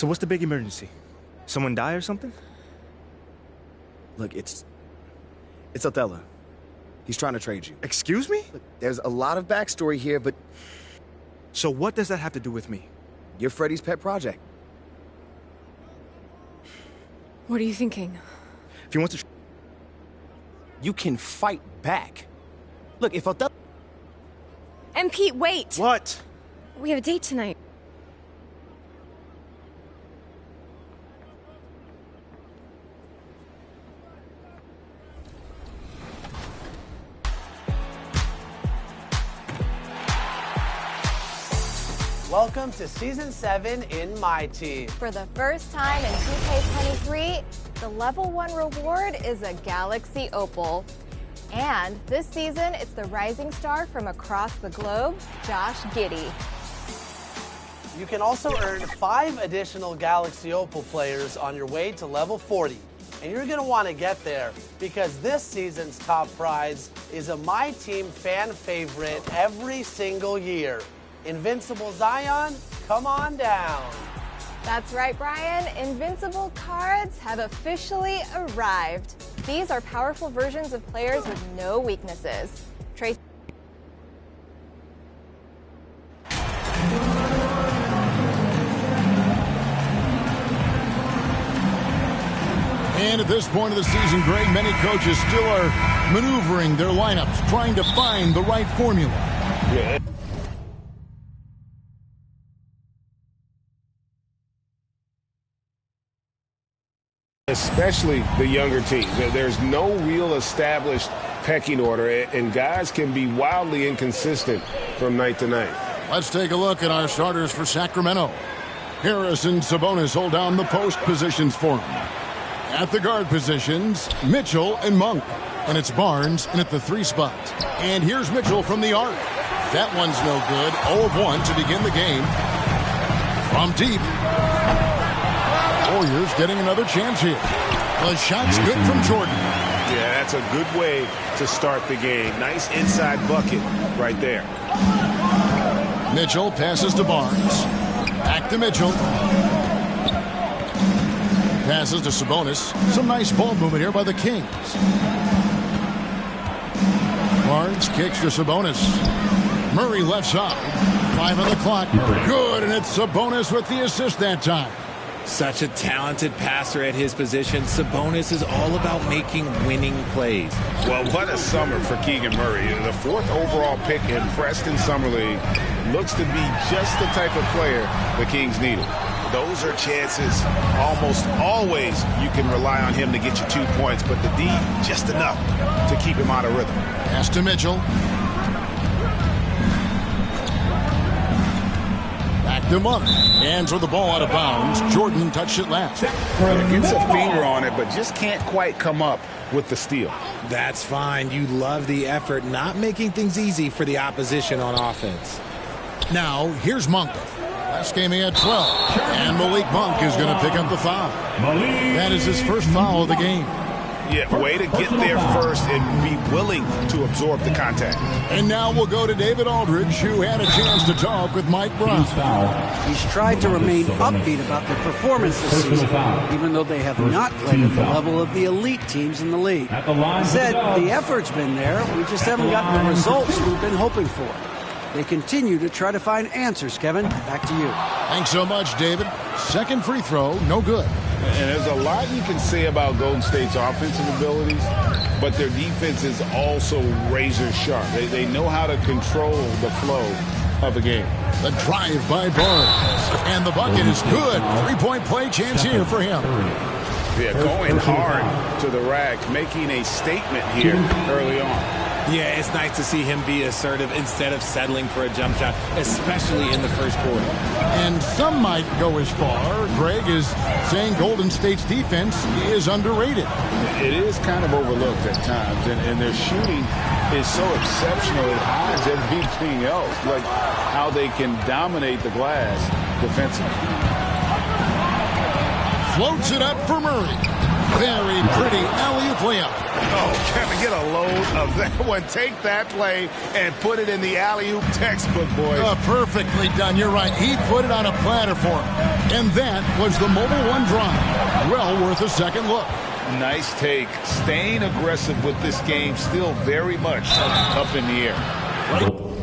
S7: So what's the big emergency? Someone die or something?
S13: Look, it's Othello. He's trying to trade you.
S7: Excuse me?
S13: Look, there's a lot of backstory here, but...
S7: So what does that have to do with me?
S13: You're Freddie's pet project.
S14: What are you thinking?
S7: If he wants to...
S13: You can fight back. Look, if Othello...
S14: And Pete, wait!
S7: What?
S14: We have a date tonight.
S15: Welcome to Season 7 in My Team.
S16: For the first time in 2K23, the Level 1 reward is a Galaxy Opal. And this season, it's the rising star from across the globe, Josh Giddey.
S15: You can also earn 5 additional Galaxy Opal players on your way to level 40. And you're going to want to get there because this season's top prize is a My Team fan favorite every single year. Invincible Zion, come on down.
S16: That's right, Brian. Invincible cards have officially arrived. These are powerful versions of players with no weaknesses. Trace.
S1: And at this point of the season, Greg, many coaches still are maneuvering their lineups, trying to find the right formula.
S3: Yeah. Especially the younger teams. There's no real established pecking order, and guys can be wildly inconsistent from night to night.
S1: Let's take a look at our starters for Sacramento. Harris and Sabonis hold down the post positions for him. At the guard positions, Mitchell and Monk. And it's Barnes in at the 3 spot. And here's Mitchell from the arc. That one's no good. 0 of 1 to begin the game. From deep. Warriors getting another chance here. The shot's good from Jordan.
S3: Yeah, that's a good way to start the game. Nice inside bucket right there.
S1: Mitchell passes to Barnes. Back to Mitchell. Passes to Sabonis. Some nice ball movement here by the Kings. Barnes kicks to Sabonis. Murray left side. 5 on the clock. Good, and it's Sabonis with the assist that time.
S17: Such a talented passer at his position. Sabonis is all about making winning plays.
S3: Well, what a summer for Keegan Murray. The 4th overall pick in Preston Summer League looks to be just the type of player the Kings needed. Those are chances almost always you can rely on him to get you 2 points, but the D just enough to keep him out of rhythm.
S1: Pass to Mitchell. Back to Monk. Hands with the ball out of bounds. Jordan touched it last.
S3: Gets a finger on it, but just can't quite come up with the steal.
S17: That's fine. You love the effort, not making things easy for the opposition on offense.
S1: Now, here's Monk. Last game he had 12. And Malik Monk is going to pick up the foul. That is his first foul of the game.
S3: Yeah, way to get there first and be willing to absorb the contact.
S1: And now we'll go to David Aldridge, who had a chance to talk with Mike Brown.
S5: He's tried to remain upbeat about their performance this season, even though they have not played at the level of the elite teams in the league. He said the effort's been there, we just haven't gotten the results we've been hoping for. They continue to try to find answers, Kevin. Back to you.
S1: Thanks so much, David. Second free throw, no good.
S3: And there's a lot you can say about Golden State's offensive abilities, but their defense is also razor sharp. They know how to control the flow of the game.
S1: The drive by Barnes. And the bucket is good. 3-point play chance here for him.
S3: Yeah, going hard to the rack, making a statement here early on.
S17: Yeah, it's nice to see him be assertive instead of settling for a jump shot, especially in the first quarter.
S1: And some might go as far, Greg, is saying Golden State's defense is underrated.
S3: It is kind of overlooked at times, and their shooting is so exceptional it hides everything else, like how they can dominate the glass defensively.
S1: Floats it up for Murray. Very pretty alley-oop layup.
S3: Oh, Kevin, get a load of that one. Take that play and put it in the alley-oop textbook, boys.
S1: Perfectly done. You're right. He put it on a platter for him. And that was the Mobile One drive. Well worth a second look.
S3: Nice take. Staying aggressive with this game, still very much up in the air.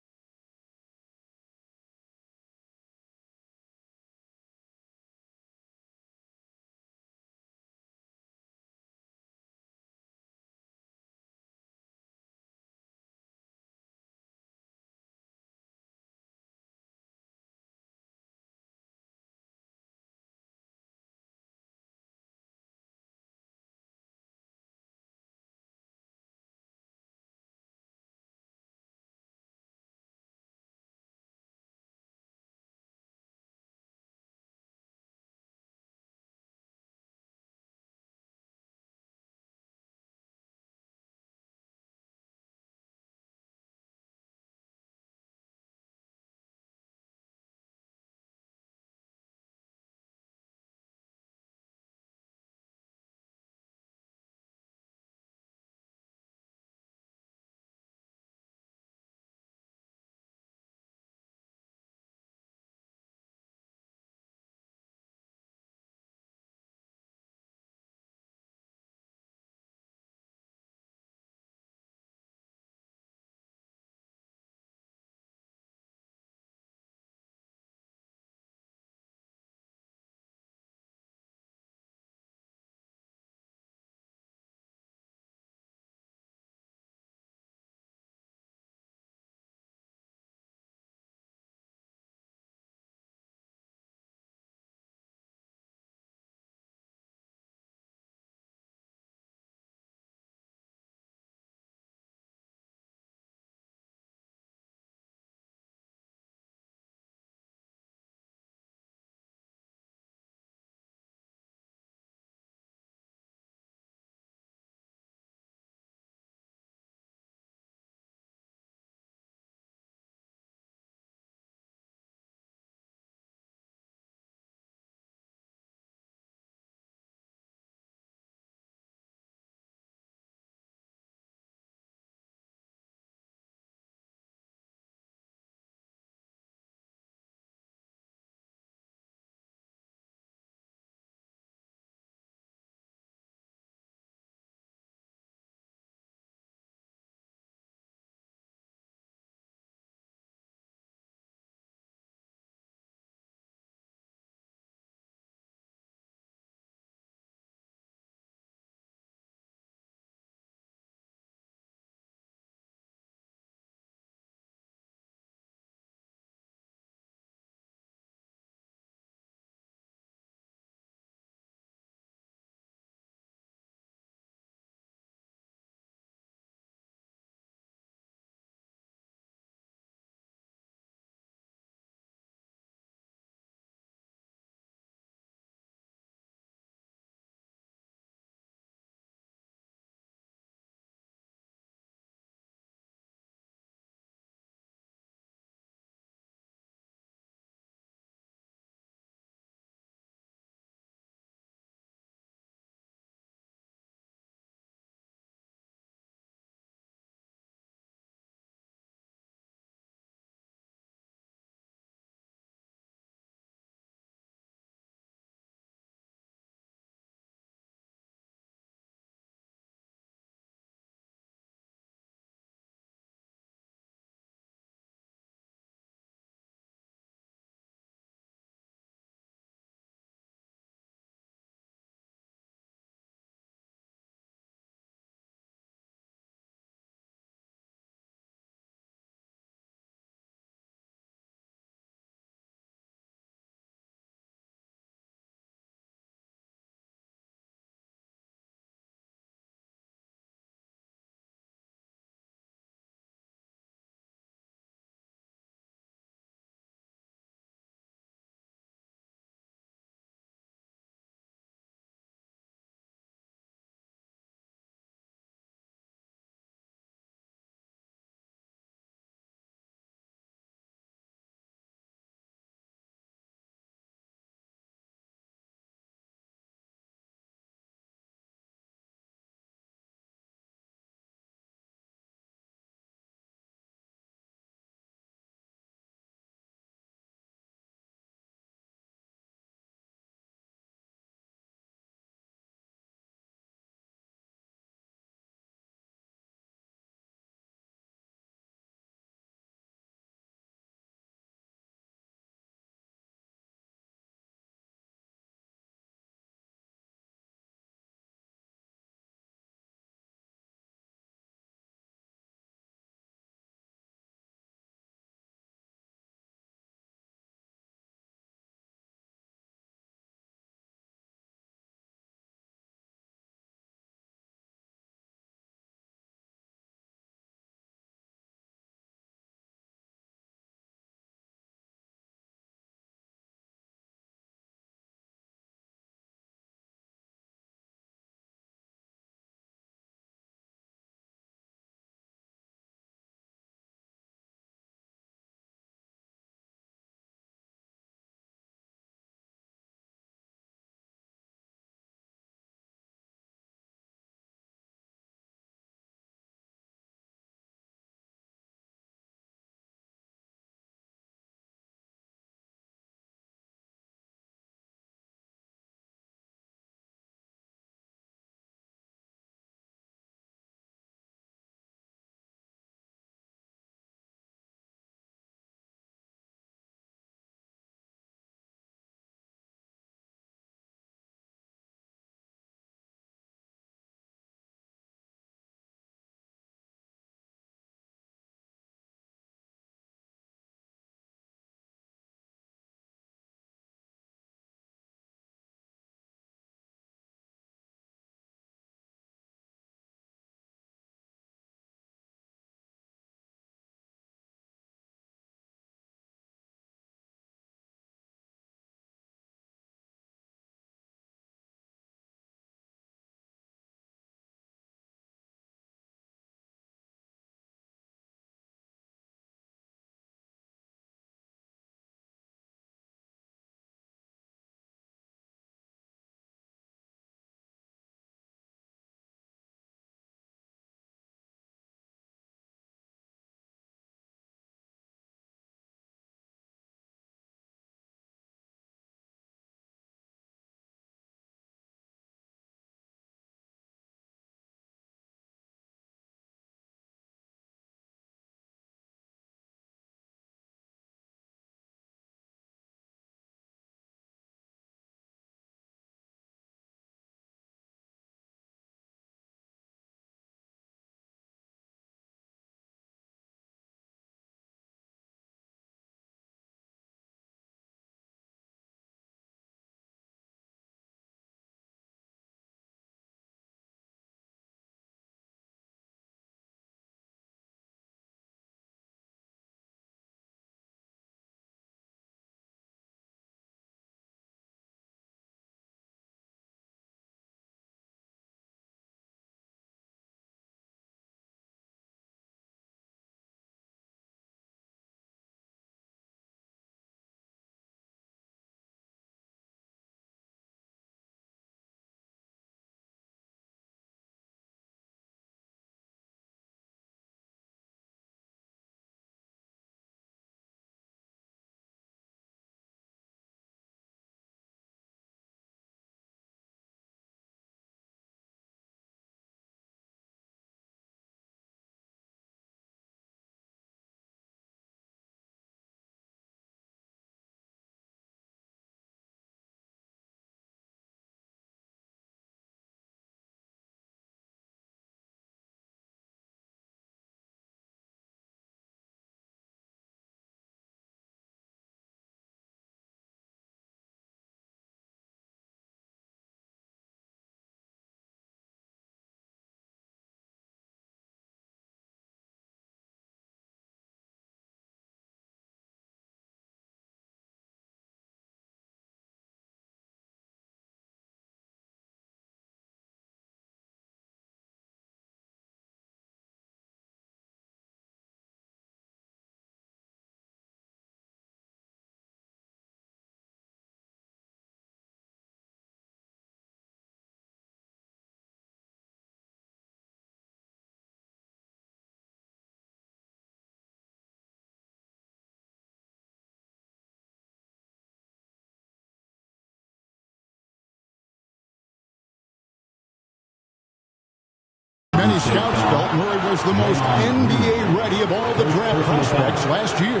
S1: scouts felt Murray was the most NBA-ready of all the draft prospects last year.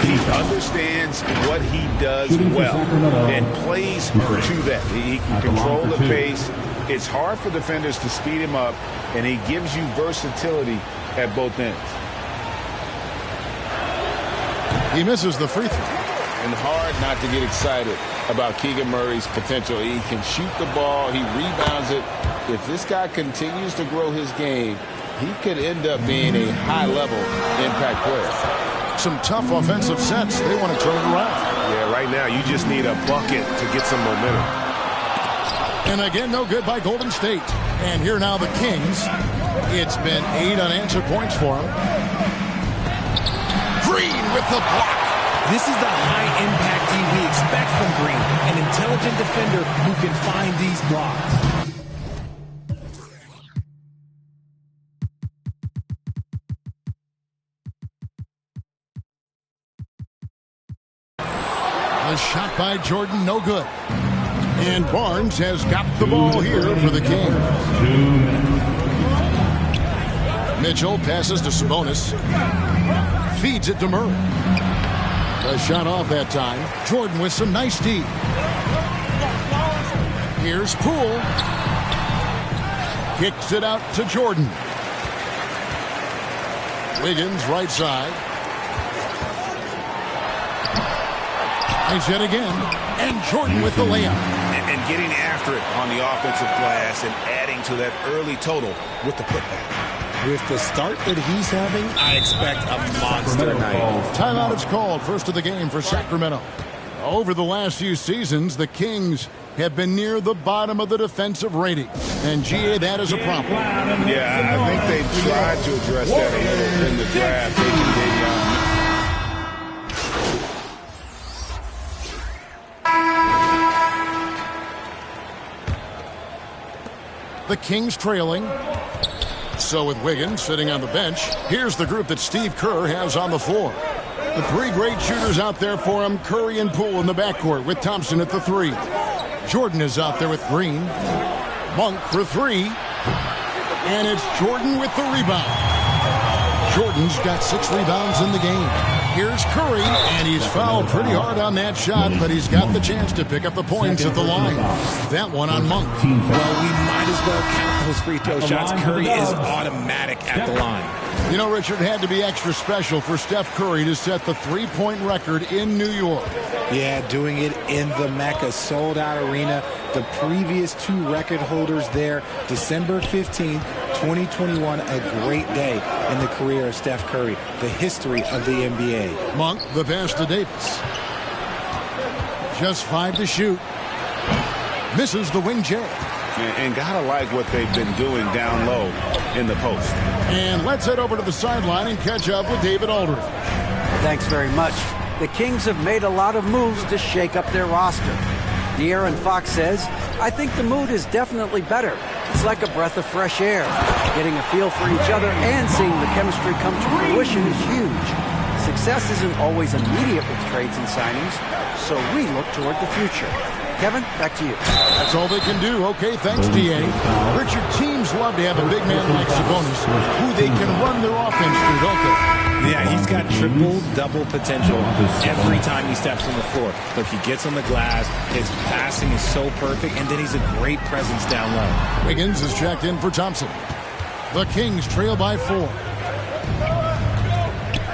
S3: He understands what he does well and plays to that. He can control the pace. It's hard for defenders to speed him up, and he gives you versatility at both ends.
S1: He misses the free throw.
S3: And hard not to get excited about Keegan Murray's potential. He can shoot the ball. He rebounds it. If this guy continues to grow his game, he could end up being a high-level impact player.
S1: Some tough offensive sets. They want to turn it around.
S8: Yeah, right now you just need a bucket to get some momentum.
S1: And again, no good by Golden State. And here now the Kings. It's been 8 unanswered points for them. Green with the block.
S17: This is the high-impact team we expect from Green, an intelligent defender who can find these blocks.
S1: A shot by Jordan, no good. And Barnes has got the ball here for the Kings. Mitchell passes to Sabonis. Feeds it to Murray. A shot off that time. Jordan with some nice D. Here's Poole. Kicks it out to Jordan. Wiggins right side. Nice hit again. And Jordan with the layup.
S8: And getting after it on the offensive glass and adding to that early total with the putback.
S17: With the start that he's having, I expect a monster night.
S1: Timeout is called. First of the game for Sacramento. Over the last few seasons, the Kings have been near the bottom of the defensive rating. And, GA, that is a problem.
S3: Yeah, I think they've tried to address that a little in the draft.
S1: The Kings trailing. So with Wiggins sitting on the bench, here's the group that Steve Kerr has on the floor. The 3 great shooters out there for him, Curry and Poole in the backcourt with Thompson at the 3. Jordan is out there with Green. Monk for 3. And it's Jordan with the rebound. Jordan's got 6 rebounds in the game. Here's Curry, and he's fouled pretty hard on that shot, but he's got the chance to pick up the points at the line. That one on Monk.
S17: Well, we might as well count those free throw shots. Curry is automatic at the line.
S1: You know, Richard, it had to be extra special for Steph Curry to set the 3-point record in New York.
S17: Yeah, doing it in the Mecca sold-out arena. The previous 2 record holders there, December 15th, 2021, a great day in the career of Steph Curry, the history of the NBA.
S1: Monk, the pass to Davis. Just 5 to shoot. Misses the wing J.
S3: And gotta like what they've been doing down low in the post.
S1: And let's head over to the sideline and catch up with David Aldridge.
S5: Thanks very much. The Kings have made a lot of moves to shake up their roster. De'Aaron Fox says, I think the mood is definitely better. It's like a breath of fresh air. Getting a feel for each other and seeing the chemistry come to fruition is huge. Success isn't always immediate with trades and signings, so we look toward the future. Kevin, back to you.
S1: That's all they can do. Okay, thanks, D.A. Richard, teams love to have a big man like Sabonis who they can run their offense through, don't they?
S17: Yeah, he's got triple-double potential every time he steps on the floor. Look, he gets on the glass, his passing is so perfect, and then he's a great presence down low.
S1: Wiggins is checked in for Thompson. The Kings trail by 4.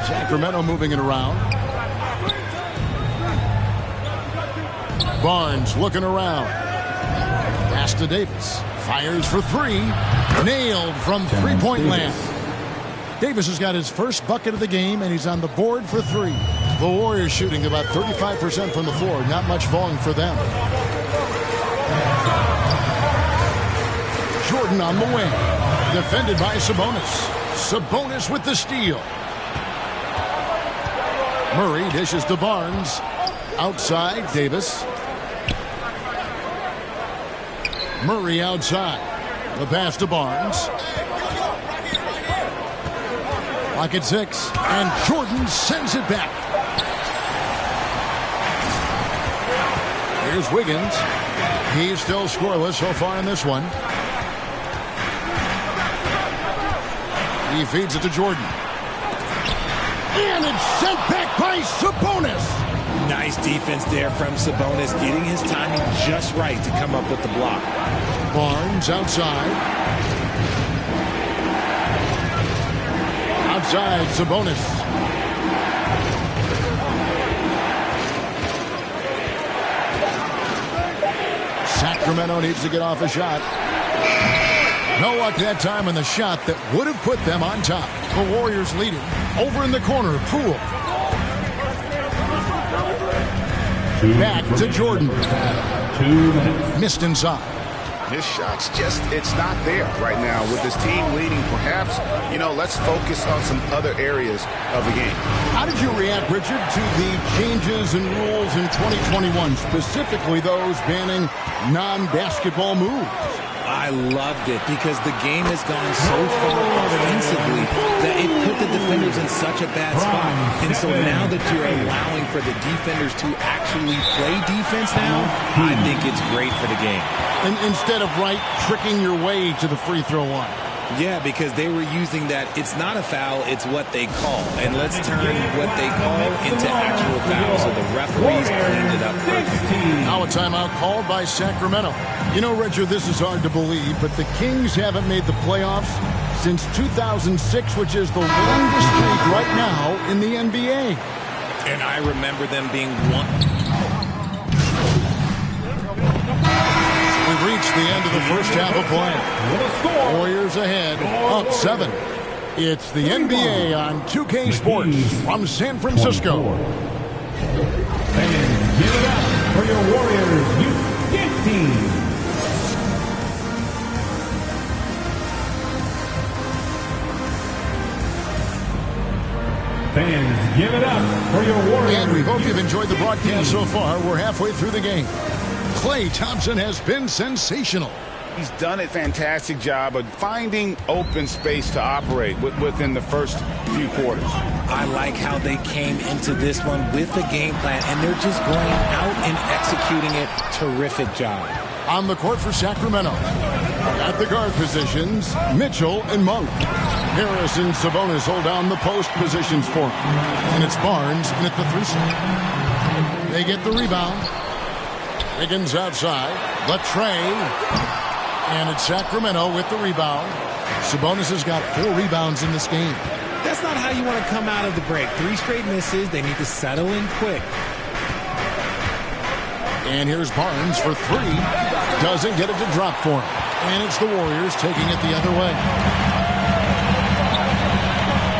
S1: Sacramento moving it around. Barnes looking around. Pass to Davis. Fires for 3. Nailed from three-point land. Davis has got his first bucket of the game, and he's on the board for 3. The Warriors shooting about 35% from the floor. Not much volume for them. Jordan on the wing. Defended by Sabonis. Sabonis with the steal. Murray dishes to Barnes. Outside, Davis. Murray outside. The pass to Barnes. Clock at 6. And Jordan sends it back. Here's Wiggins. He's still scoreless so far in this one. He feeds it to Jordan. And it's sent back by Sabonis.
S17: Nice defense there from Sabonis, getting his timing just right to come up with the block.
S1: Barnes outside. Outside, Sabonis. Sacramento needs to get off a shot. No luck that time on the shot that would have put them on top. The Warriors leading. Over in the corner, Poole. Back to Jordan.
S4: 2 minutes.
S1: Missed inside.
S3: His shot's just, it's not there right now. With his team leading, perhaps, let's focus on some other areas of the game.
S1: How did you react, Richard, to the changes in rules in 2021, specifically those banning non-basketball moves?
S17: I loved it because the game has gone so far offensively that it put the defenders in such a bad spot. And so now that you're allowing for the defenders to actually play defense now, I think it's great for the game.
S1: And instead of tricking your way to the free throw line.
S17: Yeah, because they were using that it's not a foul, it's what they call. And let's turn what they call into actual fouls. So the referees cleaned it up perfectly.
S1: Now a timeout called by Sacramento. Richard, this is hard to believe, but the Kings haven't made the playoffs since 2006, which is the longest streak right now in the NBA.
S17: And I remember them being one.
S1: We've reached the end of the first half of play. Warriors ahead, up 7. It's the NBA on 2K Sports from San Francisco.
S4: And give it up for your Warriors Youth Team. Fans, give it up for your Warriors.
S1: And we hope you've enjoyed the broadcast so far. We're halfway through the game. Klay Thompson has been sensational.
S3: He's done a fantastic job of finding open space to operate within the first few quarters.
S17: I like how they came into this one with the game plan, and they're just going out and executing it. Terrific job.
S1: On the court for Sacramento. At the guard positions, Mitchell and Monk. Harris and Sabonis hold down the post positions for him. And it's Barnes in at the 3 slot. They get the rebound. Higgins outside. Latrey. And it's Sacramento with the rebound. Sabonis has got 4 rebounds in this game.
S17: That's not how you want to come out of the break. 3 straight misses. They need to settle in quick.
S1: And here's Barnes for 3. Doesn't get it to drop for him. And it's the Warriors taking it the other way.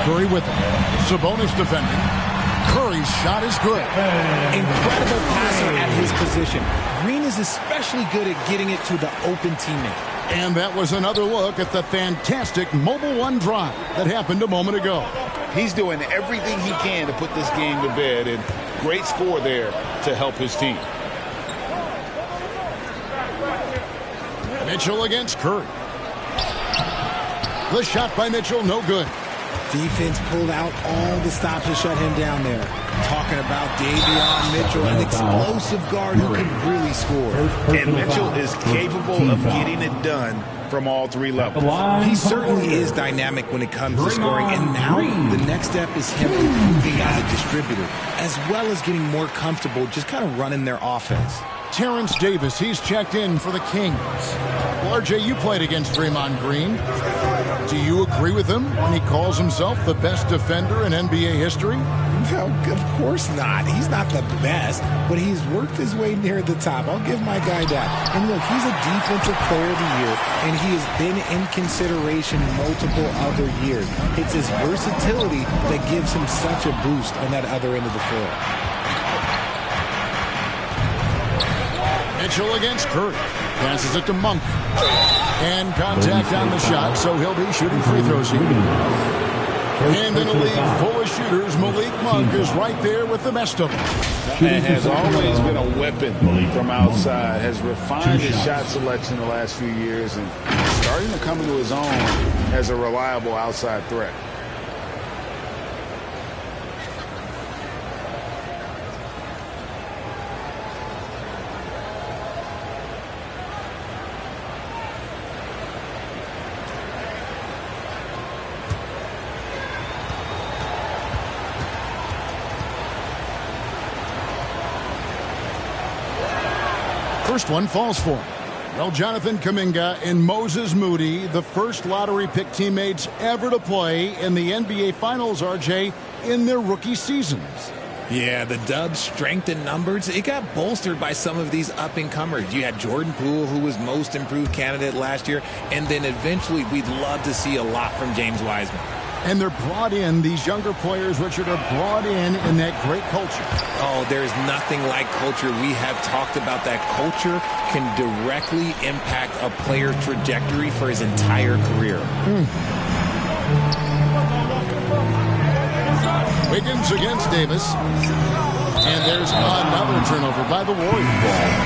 S1: Curry with him. Sabonis defending. Curry's shot is good.
S17: Incredible passer at his position. Green is especially good at getting it to the open teammate.
S1: And that was another look at the fantastic Mobile One drive that happened a moment ago.
S3: He's doing everything he can to put this game to bed, and great score there to help his team.
S1: Mitchell against Curry. The shot by Mitchell, no good.
S17: Defense pulled out all the stops to shut him down there. Talking about Davion Mitchell, an explosive guard who can really score.
S3: And Mitchell is capable of getting it done from all 3 levels.
S17: He certainly is dynamic when it comes to scoring. And now the next step is him improving as a distributor, as well as getting more comfortable just kind of running their offense.
S1: Terrence Davis, he's checked in for the Kings. Well, RJ, you played against Draymond Green. Do you agree with him when he calls himself the best defender in NBA history?
S17: No, of course not. He's not the best, but he's worked his way near the top. I'll give my guy that. And look, he's a defensive player of the year, and he has been in consideration multiple other years. It's his versatility that gives him such a boost on that other end of the floor.
S1: Mitchell against Curry. Passes it to Monk. And contact on the shot, so he'll be shooting free throws here. And in a league full of shooters, Malik Monk is right there with the best of them.
S3: And has always been a weapon from outside. Has refined his shot selection the last few years and starting to come into his own as a reliable outside threat.
S1: First one falls for him. Well, Jonathan Kuminga and Moses Moody, the first lottery pick teammates ever to play in the NBA Finals, RJ, in their rookie seasons.
S18: Yeah, the Dubs' strength in numbers, it got bolstered by some of these up-and-comers. You had Jordan Poole, who was most improved candidate last year, and then eventually we'd love to see a lot from James Wiseman.
S1: And they're brought in, these younger players, Richard, are brought in that great culture.
S18: Oh, there's nothing like culture. We have talked about that culture can directly impact a player's trajectory for his entire career.
S1: Wiggins against Davis. And there's another turnover by the Warriors.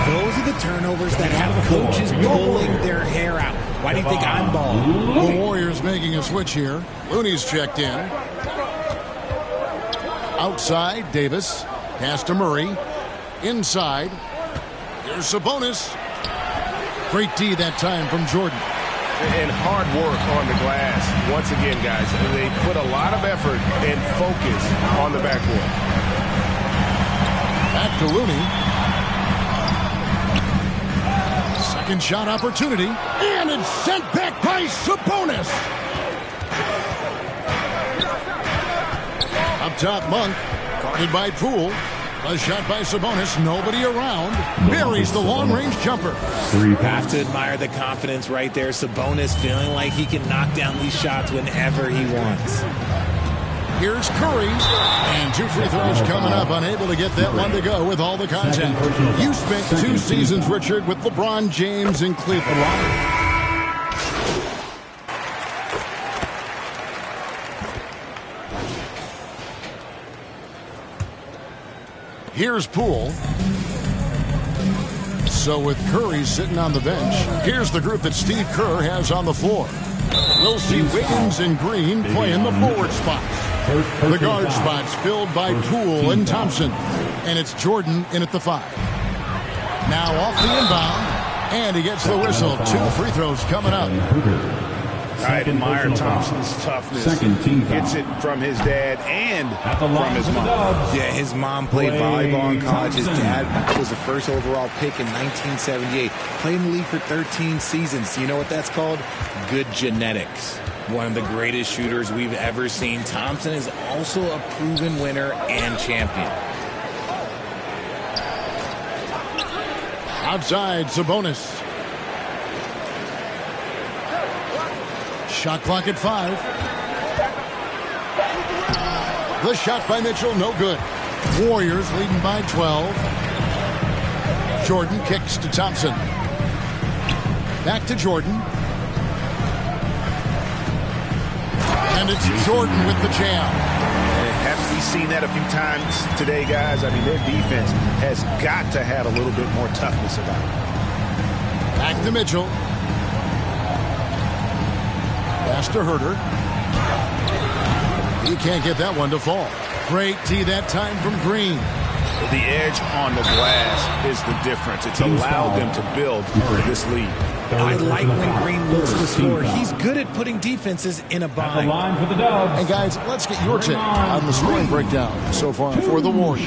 S18: Those are the turnovers that have coaches pulling their hair out. Why do you think I'm balling?
S1: The Warriors making a switch here. Looney's checked in. Outside, Davis. Pass to Murray. Inside. Here's Sabonis. Great D that time from Jordan.
S3: And hard work on the glass. Once again, guys, they put a lot of effort and focus on the backboard.
S1: Back to Looney. Second shot opportunity. And it's sent back by Sabonis. Up top, Monk. Guarded by Poole. A shot by Sabonis. Nobody around. Buries the long-range jumper.
S18: Have to admire the confidence right there. Sabonis feeling like he can knock down these shots whenever he wants.
S1: Here's Curry. And 2 free throws coming up. Unable to get that one to go with all the contact. You spent 2 seasons, Richard, with LeBron James in Cleveland. Here's Poole. So with Curry sitting on the bench, here's the group that Steve Kerr has on the floor. We'll see Wiggins and Green playing the forward spots. The guard spots filled by Poole and Thompson. And it's Jordan in at the 5. Now off the inbound. And he gets the whistle. 2 free throws coming up.
S3: I admire Thompson's toughness. Gets it from his dad and from his mom.
S18: Yeah, his mom played volleyball in college. His dad was the first overall pick in 1978. Played in the league for 13 seasons. You know what that's called? Good genetics. One of the greatest shooters we've ever seen. Thompson is also a proven winner and champion.
S1: Outside, Sabonis. Shot clock at 5. The shot by Mitchell, no good. Warriors leading by 12. Jordan kicks to Thompson. Back to Jordan. And it's Jordan with the jam.
S3: Haven't we seen that a few times today, guys? I mean, their defense has got to have a little bit more toughness about it.
S1: Back to Mitchell. Pass to Herter. He can't get that one to fall. Great D that time from Green.
S3: The edge on the glass is the difference. It's allowed them to build this lead.
S18: I like when Green looks to score. He's good at putting defenses in a bind.
S1: And guys, let's get your take on the scoring breakdown so far for the Warriors.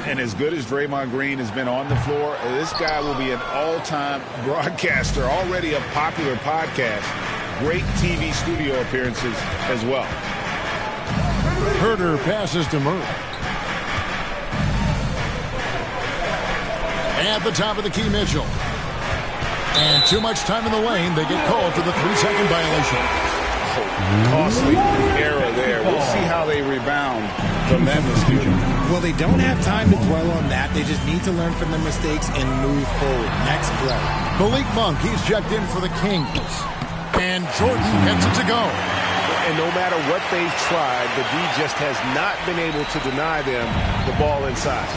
S3: And as good as Draymond Green has been on the floor, this guy will be an all-time broadcaster, already a popular podcast. Great TV studio appearances as well.
S1: Herter passes to Murray. At the top of the key, Mitchell. And too much time in the lane. They get called for the 3-second violation.
S3: Costly error there. We'll see how they rebound from that mistake.
S18: Well, they don't have time to dwell on that. They just need to learn from their mistakes and move forward. Next play.
S1: Malik Monk, he's checked in for the Kings. And Jordan gets it to go.
S3: And no matter what they've tried, the D just has not been able to deny them the ball inside.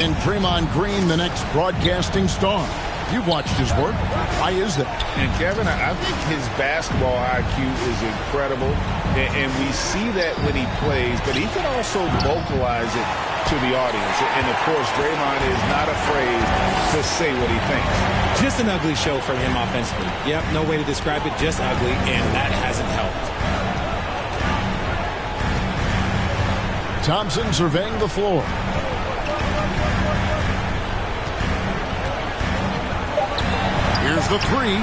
S1: And Draymond Green, the next broadcasting star. You've watched his work. Why is that?
S3: And Kevin, I think his basketball IQ is incredible. And we see that when he plays, but he can also vocalize it to the audience. And of course, Draymond is not afraid to say what he thinks.
S18: Just an ugly show from him offensively. Yep, no way to describe it, just ugly, and that hasn't helped.
S1: Thompson surveying the floor. Here's the three.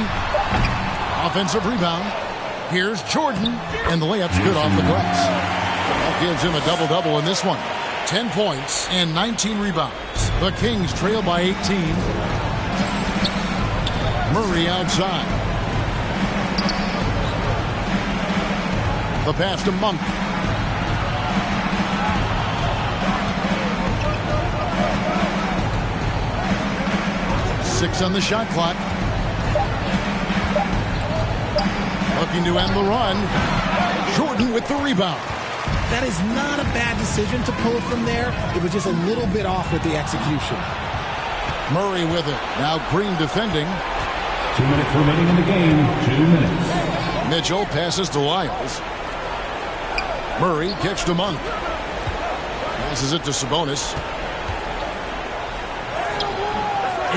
S1: Offensive rebound. Here's Jordan, and the layup's good off the glass. That gives him a double-double in this one. 10 points and 19 rebounds. The Kings trail by 18. Murray outside. The pass to Monk. Six on the shot clock. Looking to end the run. Jordan with the rebound.
S17: That is not a bad decision to pull it from there. It was just a little bit off with the execution.
S1: Murray with it. Now Green defending.
S4: 2 minutes remaining in the game. 2 minutes.
S1: Mitchell passes to Lyles. Murray kicks to Monk. Passes it to Sabonis.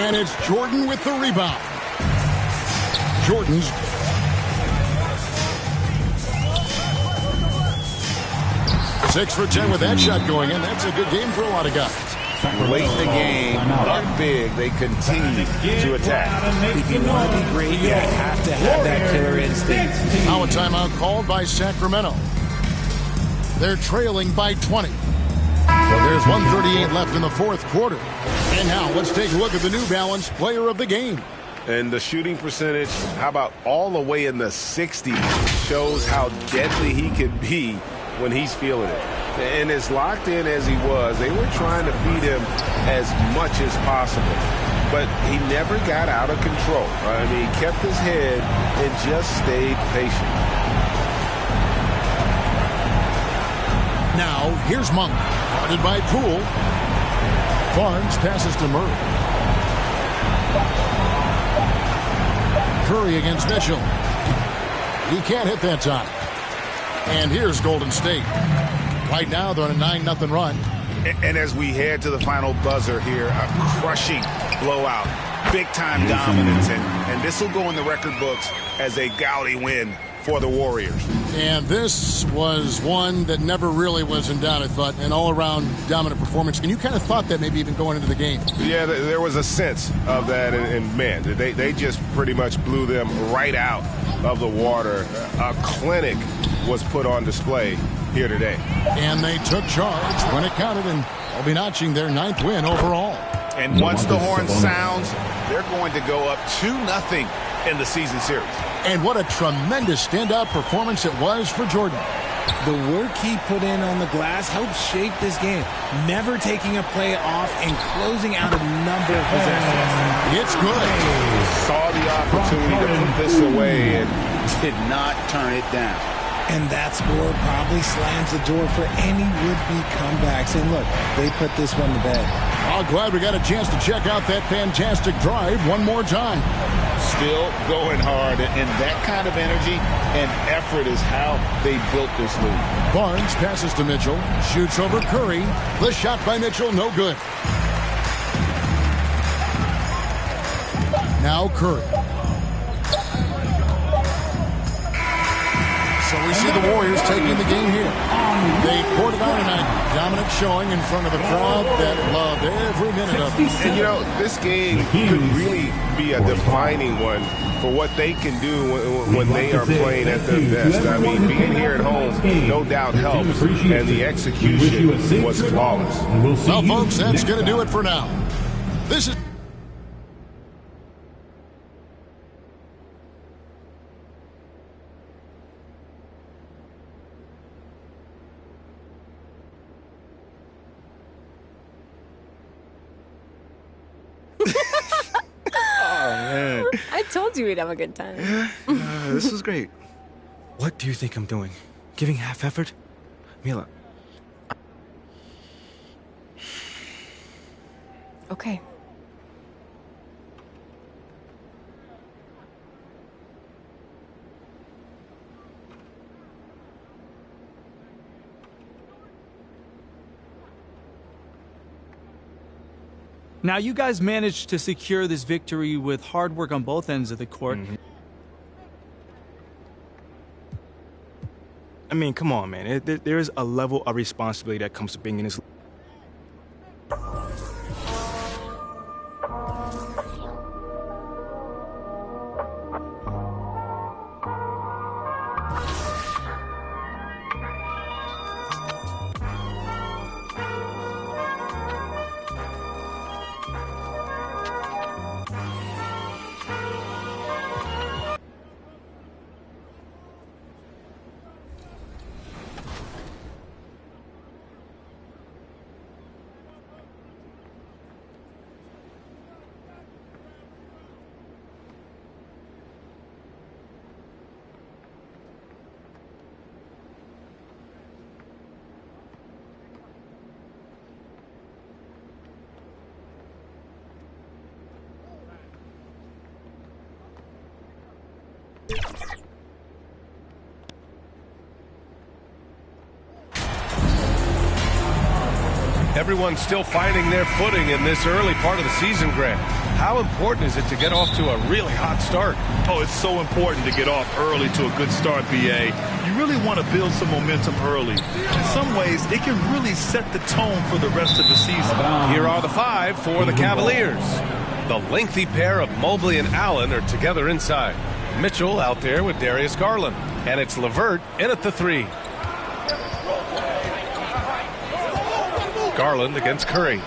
S1: And it's Jordan with the rebound. Jordan's 6 for 10 with that shot going in. That's a good game for a lot of guys.
S3: Late in the game, up big, they continue to attack.
S17: If you want to be great, you have to have that killer instinct.
S1: Now a timeout called by Sacramento. They're trailing by 20. So there's 1:38 left in the fourth quarter. And now let's take a look at the New Balance player of the game.
S3: And the shooting percentage, how about all the way in the 60s, shows how deadly he can be when he's feeling it. And as locked in as he was, they were trying to feed him as much as possible. But he never got out of control. I mean, he kept his head and just stayed patient.
S1: Now, here's Monk, guarded by Poole. Barnes passes to Murray. Curry against Mitchell. He can't hit that time. And here's Golden State. Right now, they're on a 9-0 run.
S3: And as we head to the final buzzer here, a crushing blowout, big-time dominance, and this will go in the record books as a gaudy win for the Warriors.
S1: And this was one that never really was in doubt, I thought, an all-around dominant performance. And you kind of thought that maybe even going into the game.
S3: Yeah, there was a sense of that, and man, they just pretty much blew them right out of the water. A clinic was put on display here today.
S1: And they took charge when it counted, and they'll be notching their 9th win overall.
S3: And once the horn sounds, they're going to go up 2-0 in the season series.
S1: And what a tremendous standout performance it was for Jordan.
S17: The work he put in on the glass helped shape this game, never taking a play off and closing out a number of possessions.
S1: It's good.
S3: Saw the opportunity to put this away and
S6: did not turn it down.
S17: And that score probably slams the door for any would-be comebacks. And look, they put this one to bed.
S1: I'm glad we got a chance to check out that fantastic drive one more time.
S3: Still going hard, and that kind of energy and effort is how they built this lead.
S1: Barnes passes to Mitchell, shoots over Curry. The shot by Mitchell, no good. Now Curry. So we see the Warriors taking the game here. They poured it on tonight. Dominant showing in front of a crowd that loved every minute of it.
S3: And, you know, this game could really be a defining one for what they can do when they are playing at their best. I mean, being here at home no doubt helps, and the execution was flawless.
S1: Well, folks, that's going to do it for now. This is...
S14: I told you we'd have a good time.
S7: This was great. What do you think I'm doing? Giving half effort? Mila.
S14: Okay.
S19: Now, you guys managed to secure this victory with hard work on both ends of the court.
S7: I mean, come on, man. There is a level of responsibility that comes to being in this.
S8: Everyone's still finding their footing in this early part of the season, Grant. How important is it to get off to a really hot start?
S12: Oh, it's so important to get off early to a good start, BA. You really want to build some momentum early. In some ways, it can really set the tone for the rest of the season.
S8: Here are the 5 for the Cavaliers. The lengthy pair of Mobley and Allen are together inside. Mitchell out there with Darius Garland. And it's LeVert in at the 3. Garland against Curry.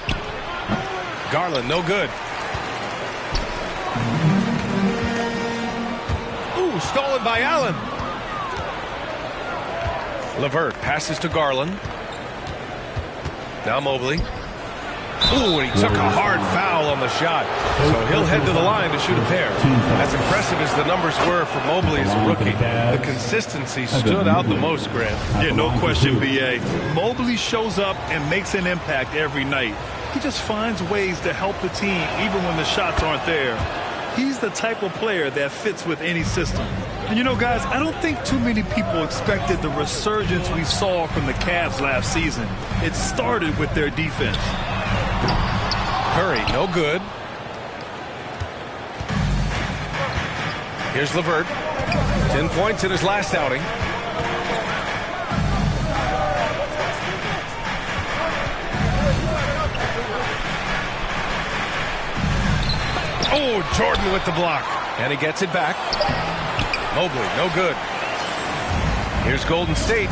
S8: Garland no good. Ooh, stolen by Allen. LeVert passes to Garland. Now Mobley. Ooh, and he took a hard foul on the shot. So he'll head to the line to shoot a pair. As impressive as the numbers were for Mobley as a rookie, the consistency stood out the most, Grant.
S12: Yeah, no question, B.A. Mobley shows up and makes an impact every night. He just finds ways to help the team even when the shots aren't there. He's the type of player that fits with any system. And you know, guys, I don't think too many people expected the resurgence we saw from the Cavs last season. It started with their defense.
S8: Curry, no good. Here's LeVert. 10 points in his last outing. Oh, Jordan with the block. And he gets it back. Mobley, no good. Here's Golden State.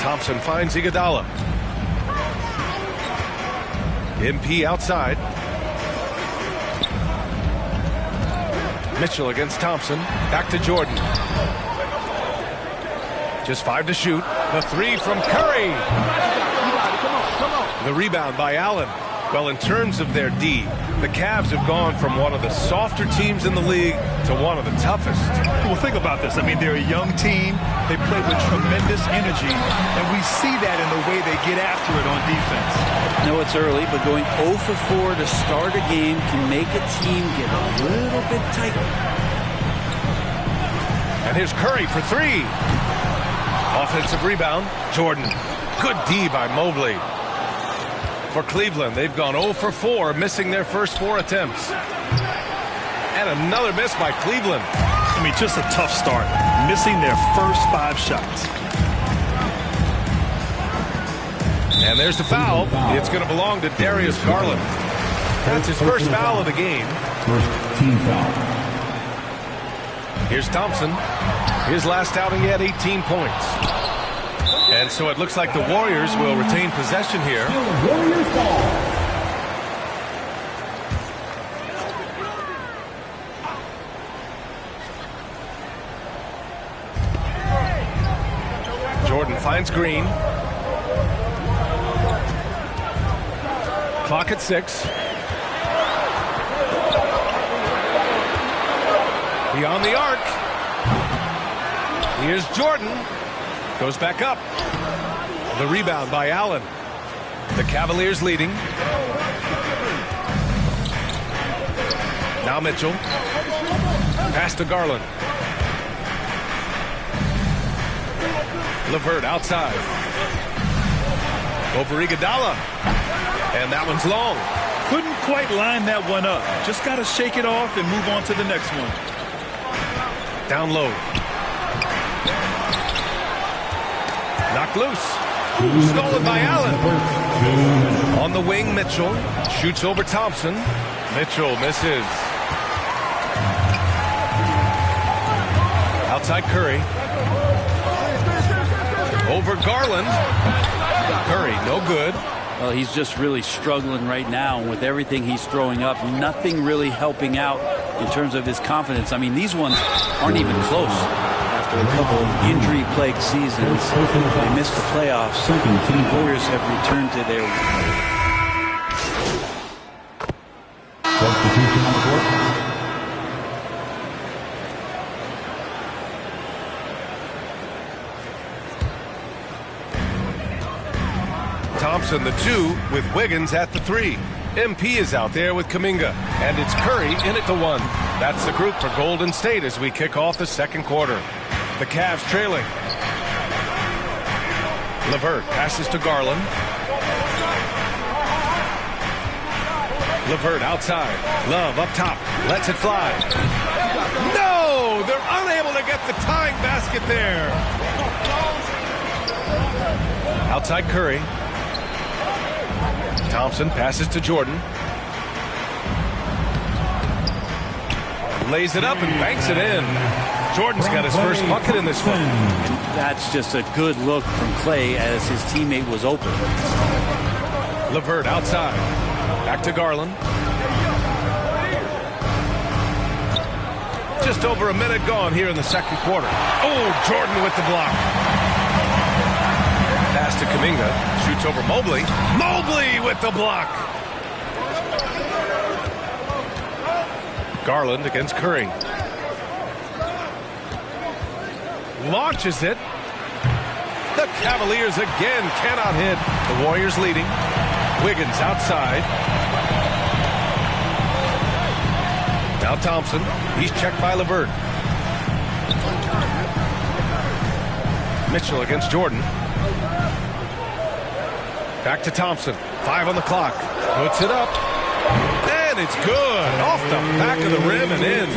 S8: Thompson finds Iguodala. MP outside. Mitchell against Thompson. Back to Jordan. Just 5 to shoot. The 3 from Curry. The rebound by Allen. Well, in terms of their D, the Cavs have gone from one of the softer teams in the league to one of the toughest.
S12: Well, think about this. I mean, they're a young team. They play with tremendous energy, and we see that in the way they get after it on defense.
S5: I know it's early, but going 0 for 4 to start a game can make a team get a little bit tighter.
S8: And here's Curry for 3. Offensive rebound, Jordan. Good D by Mobley. For Cleveland, they've gone 0 for 4, missing their first 4 attempts. And another miss by Cleveland.
S12: I mean, just a tough start, missing their first 5 shots.
S8: And there's the foul. It's going to belong to Darius Garland. That's his first foul of the game.
S4: First team foul.
S8: Here's Thompson. His last outing, he had 18 points. And so it looks like the Warriors will retain possession here.
S4: Warriors ball.
S8: Jordan finds Green. Clock at 6. Beyond the arc. Here's Jordan. Goes back up. The rebound by Allen. The Cavaliers leading. Now Mitchell. Pass to Garland. LeVert outside. Over Iguodala. And that one's long.
S12: Couldn't quite line that one up. Just got to shake it off and move on to the next one.
S8: Down low. Knocked loose. Stolen by Allen. On the wing, Mitchell. Shoots over Thompson. Mitchell misses. Outside Curry. Over Garland. Curry, no good.
S5: Well, he's just really struggling right now. And with everything he's throwing up, nothing really helping out in terms of his confidence. I mean, these ones aren't even close. After a couple of injury-plagued seasons, they missed the playoffs. The Warriors have returned to their...
S4: Substitution on the court.
S8: Thompson the 2 with Wiggins at the 3. MP is out there with Kuminga. And it's Curry in at the 1. That's the group for Golden State as we kick off the second quarter. The Cavs trailing. LeVert passes to Garland. LeVert outside. Love up top. Lets it fly. No! They're unable to get the tying basket there. Outside Curry. Thompson passes to Jordan. Lays it up and banks it in. Jordan's got his first bucket in this one.
S5: That's just a good look from Clay as his teammate was open.
S8: LeVert outside. Back to Garland. Just over a minute gone here in the second quarter. Oh, Jordan with the block. Pass to Kuminga. Shoots over Mobley. Mobley with the block. Garland against Curry. Launches it. The Cavaliers again cannot hit. The Warriors leading. Wiggins outside. Now Thompson. He's checked by LeVert. Mitchell against Jordan. Back to Thompson. 5 on the clock. Puts it up. And it's good. Off the back of the rim and in.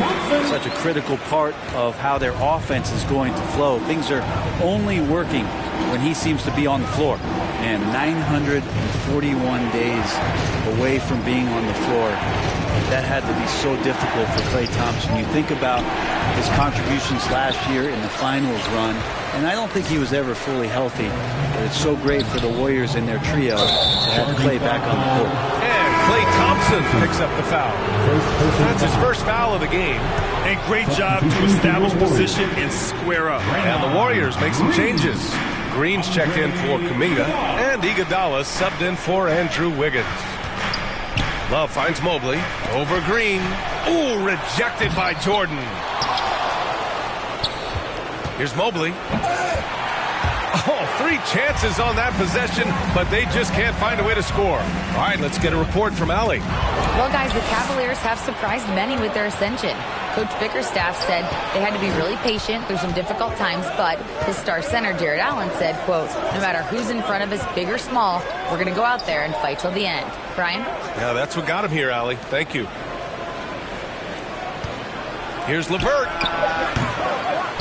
S5: Such a critical part of how their offense is going to flow. Things are only working when he seems to be on the floor. And 941 days away from being on the floor. That had to be so difficult for Klay Thompson. You think about his contributions last year in the finals run, and I don't think he was ever fully healthy. But it's so great for the Warriors in their trio to have Klay back on the court.
S8: And Klay Thompson picks up the foul. That's his first foul of the game.
S12: And great job to establish position and square up.
S8: And the Warriors make some changes. Green's checked in for Kuminga, and Iguodala subbed in for Andrew Wiggins. Love finds Mobley. Over Green. Ooh, rejected by Jordan. Here's Mobley. Oh, 3 chances on that possession, but they just can't find a way to score. All right, let's get a report from Allie.
S10: Well, guys, the Cavaliers have surprised many with their ascension. Coach Bickerstaff said they had to be really patient through some difficult times, but his star center, Jared Allen, said, quote, no matter who's in front of us, big or small, we're going to go out there and fight till the end. Brian?
S8: Yeah, that's what got him here, Allie. Thank you. Here's LeVert.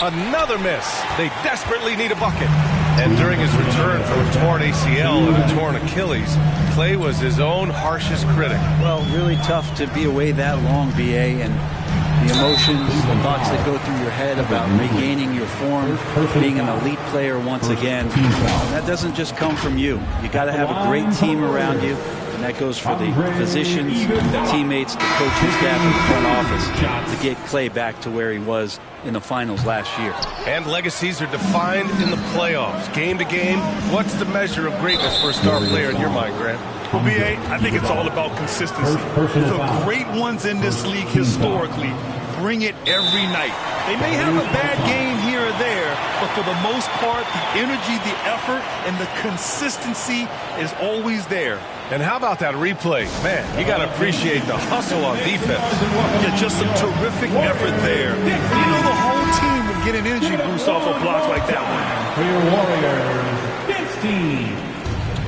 S8: Another miss. They desperately need a bucket. And during his return from a torn ACL and a torn Achilles, Klay was his own harshest critic.
S5: Well, really tough to be away that long, B.A., and the emotions, the thoughts that go through your head about regaining your form, being an elite player once again, that doesn't just come from you. You got to have a great team around you, and that goes for the physicians, the teammates, the coaching staff, and the front office to get Klay back to where he was in the finals last year.
S8: And legacies are defined in the playoffs. Game to game, what's the measure of greatness for a star player in your mind, Grant?
S12: Well, B.A., I think it's all about consistency. The great ones in this league historically bring it every night. They may have a bad game here or there, but for the most part, the energy, the effort, and the consistency is always there.
S8: And how about that replay? Man, you got to appreciate the hustle on defense.
S12: Yeah, just some terrific effort there. You know, the whole team would get an energy boost off a block like that one.
S4: For your Warriors, 15.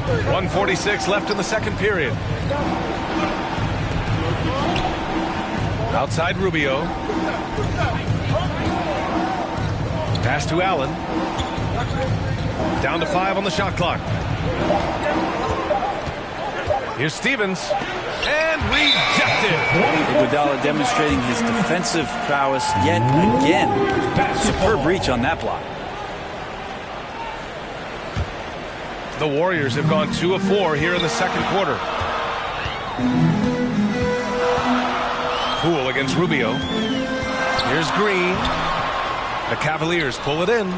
S8: 1:46 left in the second period. Outside Rubio. Pass to Allen. Down to 5 on the shot clock. Here's Stevens. And rejected.
S5: Iguodala demonstrating his defensive prowess yet again. Superb reach on that block.
S8: The Warriors have gone 2 of 4 here in the second quarter. Poole against Rubio. Here's Green. The Cavaliers pull it in.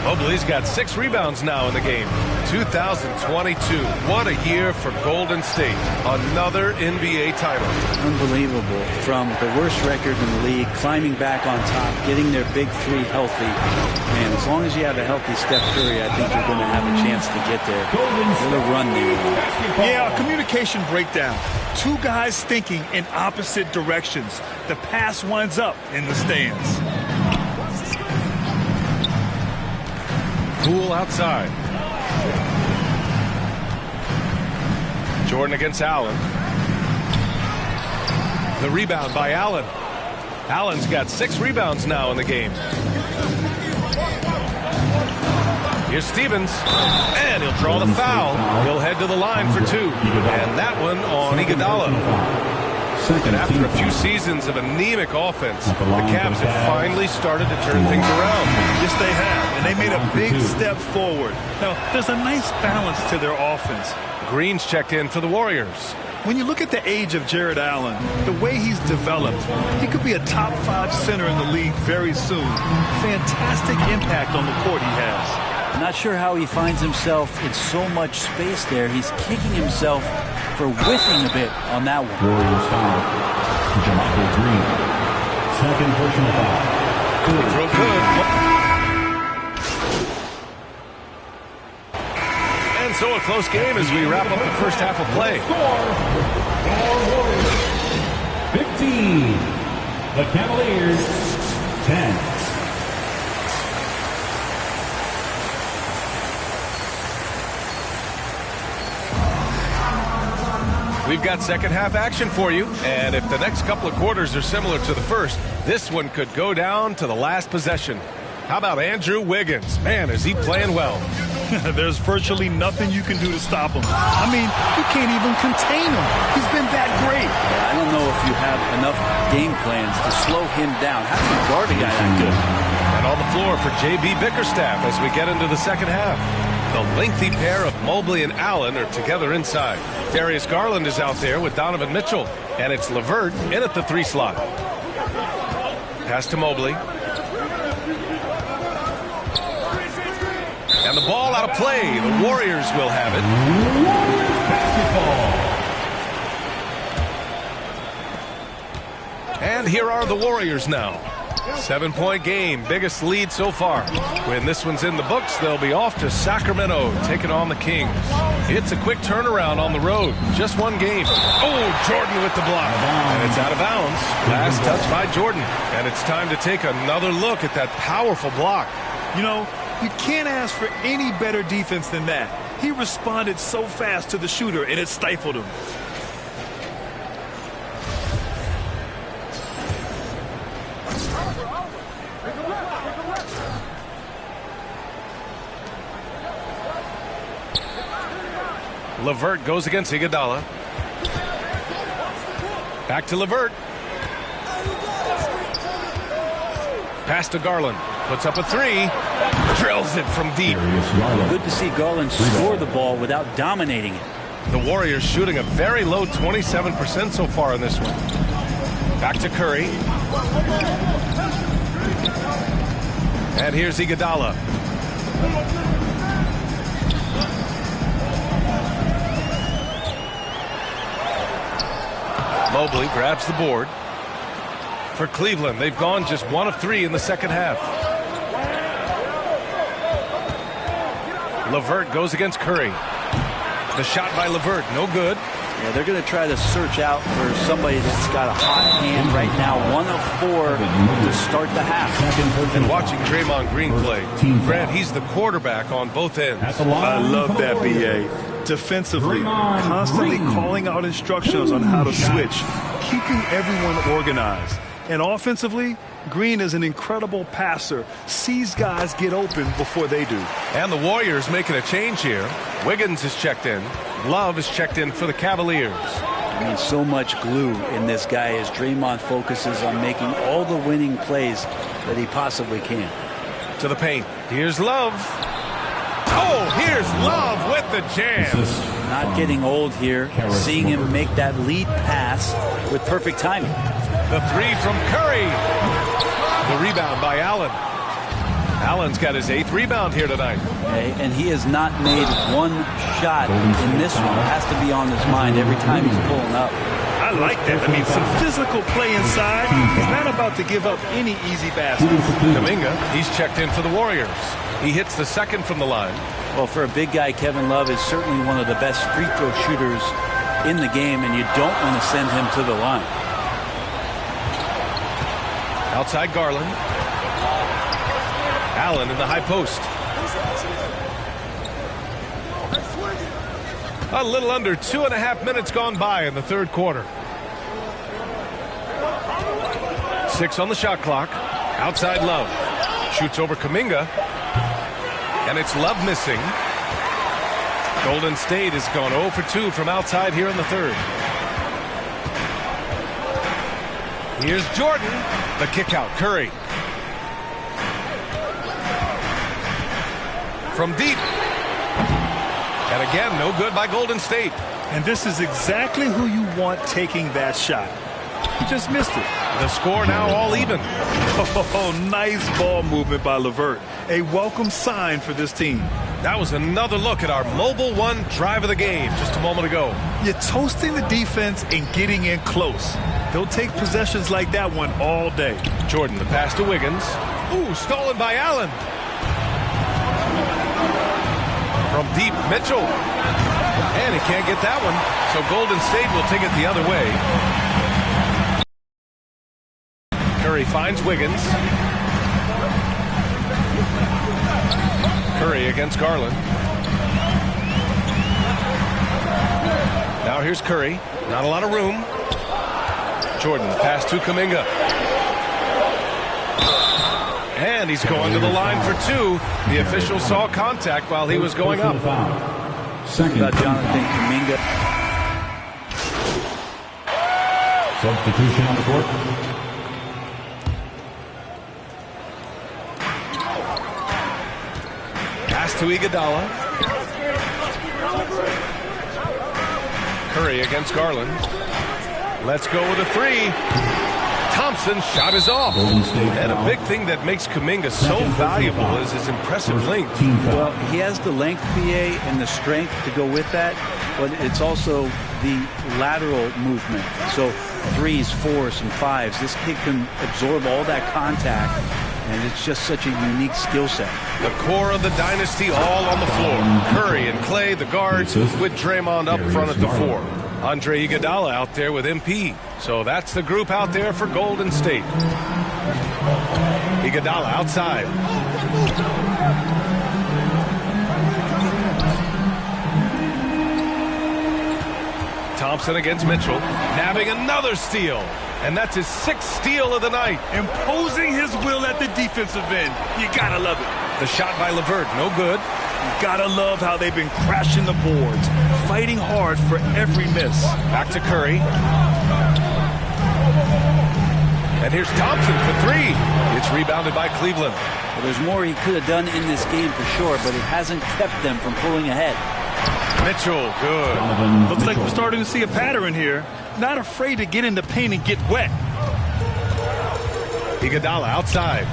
S8: Mobley's got 6 rebounds now in the game. 2022. What a year for Golden State. Another NBA title.
S5: Unbelievable. From the worst record in the league, climbing back on top, getting their big 3 healthy. Man, as long as you have a healthy Steph Curry, I think you're going to have a chance to get there. What a run there.
S12: Yeah, a communication breakdown. 2 guys thinking in opposite directions. The pass winds up in the stands.
S8: Poole outside. Jordan against Allen. The rebound by Allen. Allen's got 6 rebounds now in the game. Here's Stevens, and he'll draw the foul. He'll head to the line for 2, and that one on Iguodala. And after a few seasons of anemic offense, the Cavs have finally started to turn things around.
S12: Yes, they have, and they made a big step forward. Now, there's a nice balance to their offense.
S8: Green's checked in for the Warriors.
S12: When you look at the age of Jared Allen, the way he's developed, he could be a top 5 center in the league very soon. Fantastic impact on the court he has.
S5: I'm not sure how he finds himself in so much space there. He's kicking himself for whiffing a bit on that one.
S4: Warriors foul. Jamal Green. Second personal foul.
S8: Real good. And so a close game as we wrap up the first half of play.
S4: Warriors 15. The Cavaliers 10.
S8: We've got second half action for you, and if the next couple of quarters are similar to the first, this one could go down to the last possession. How about Andrew Wiggins? Man, is he playing well.
S12: There's virtually nothing you can do to stop him. I mean, you can't even contain him. He's been that great.
S5: I don't know if you have enough game plans to slow him down. How do you guard a guy that good?
S8: And on the floor for J.B. Bickerstaff as we get into the second half. The lengthy pair of Mobley and Allen are together inside. Darius Garland is out there with Donovan Mitchell, and it's LeVert in at the 3 slot. Pass to Mobley. And the ball out of play. The Warriors will have it. Basketball. And here are the Warriors now. 7-point game, biggest lead so far. When this one's in the books, they'll be off to Sacramento, taking on the Kings. It's a quick turnaround on the road. Just one game. Oh, Jordan with the block. And it's out of bounds. Last touch by Jordan. And it's time to take another look at that powerful block.
S12: You know, you can't ask for any better defense than that. He responded so fast to the shooter, and it stifled him.
S8: LeVert goes against Iguodala. Back to LeVert. Pass to Garland. Puts up a 3. Drills it from deep.
S5: Good to see Garland score the ball without dominating it.
S8: The Warriors shooting a very low 27% so far in this one. Back to Curry. And here's Iguodala. Mobley grabs the board. For Cleveland, they've gone just 1 of 3 in the second half. LeVert goes against Curry. The shot by LeVert, no good.
S5: Yeah, they're going to try to search out for somebody that's got a hot hand right now. 1 of 4 to start the half.
S8: And watching Draymond Green play, Grant, he's the quarterback on both ends.
S12: I love that, B.A. Defensively, constantly calling out instructions on how to switch, keeping everyone organized. And offensively, Green is an incredible passer, sees guys get open before they do.
S8: And the Warriors making a change here. Wiggins is checked in. Love is checked in for the Cavaliers.
S5: I mean, so much glue in this guy as Draymond focuses on making all the winning plays that he possibly can.
S8: To the paint. Here's Love. Oh, here's Love with the jam.
S5: Not getting old here. Seeing him make that lead pass with perfect timing.
S8: The 3 from Curry. The rebound by Allen. Allen's got his 8th rebound here tonight.
S5: Okay, and he has not made one shot in this one. It has to be on his mind every time he's pulling up.
S12: I like that. I mean, some physical play inside. He's not about to give up any easy baskets.
S8: Kuminga, he's checked in for the Warriors. He hits the 2nd from the line.
S5: Well, for a big guy, Kevin Love is certainly one of the best free throw shooters in the game, and you don't want to send him to the line.
S8: Outside Garland. Allen in the high post. A little under 2.5 minutes gone by in the third quarter. 2:36 on the shot clock. Outside Love. Shoots over Kuminga. And it's Love missing. Golden State has gone 0 for 2 from outside here in the third. Here's Jordan. The kick out. Curry. From deep. And again, no good by Golden State.
S12: And this is exactly who you want taking that shot. He just missed it.
S8: The score now all even.
S12: Oh, nice ball movement by LeVert. A welcome sign for this team.
S8: That was another look at our Mobile One drive of the game just a moment ago.
S12: You're toasting the defense and getting in close. They'll take possessions like that one all day.
S8: Jordan, the pass to Wiggins. Ooh, stolen by Allen. From deep, Mitchell. And he can't get that one. So Golden State will take it the other way. Curry finds Wiggins. Curry against Garland. Now here's Curry. Not a lot of room. Jordan, pass to Kuminga. And he's going to the line for two. The official saw contact while he was going up.
S4: Second.
S5: Jonathan Kuminga.
S4: Substitution on the court.
S8: Pass to Iguodala. Curry against Garland. Let's go with a three. Thompson's shot is off. And a big thing that makes Kuminga so valuable is his impressive length.
S5: Well, he has the length, PA, and the strength to go with that, but it's also the lateral movement. So 3s, 4s, and 5s. This kid can absorb all that contact, and it's just such a unique skill set.
S8: The core of the dynasty all on the floor. Curry and Clay, the guards, with Draymond up front at the 4. Andre Iguodala out there with MP. So that's the group out there for Golden State. Iguodala outside. Thompson against Mitchell. Nabbing another steal. And that's his 6th steal of the night.
S12: Imposing his will at the defensive end. You gotta love it.
S8: The shot by LeVert, no good.
S12: You gotta love how they've been crashing the boards, fighting hard for every miss.
S8: Back to Curry. And here's Thompson for 3. It's rebounded by Cleveland.
S5: Well, there's more he could have done in this game for sure, but it hasn't kept them from pulling ahead.
S8: Mitchell, good.
S12: Looks like we're starting to see a pattern here. Not afraid to get in the paint and get wet.
S8: Iguodala outside.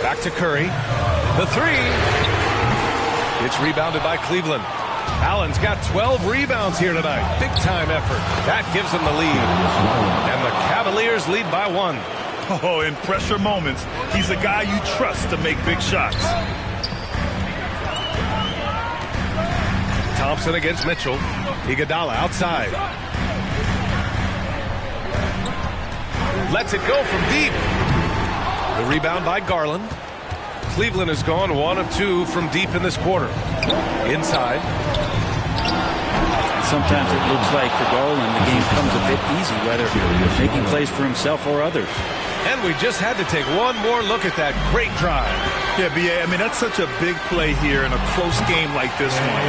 S8: Back to Curry. The 3. It's rebounded by Cleveland. Allen's got 12 rebounds here tonight. Big time effort. That gives them the lead. And the Cavaliers lead by 1.
S12: Oh, in pressure moments, he's a guy you trust to make big shots.
S8: Thompson against Mitchell. Iguodala outside. Lets it go from deep. The rebound by Garland. Cleveland has gone 1 of 2 from deep in this quarter. Inside.
S5: Sometimes it looks like for Garland the game comes a bit easy, whether making plays for himself or others.
S8: And we just had to take one more look at that great drive.
S12: Yeah, B.A., I mean, that's such a big play here in a close game like this one.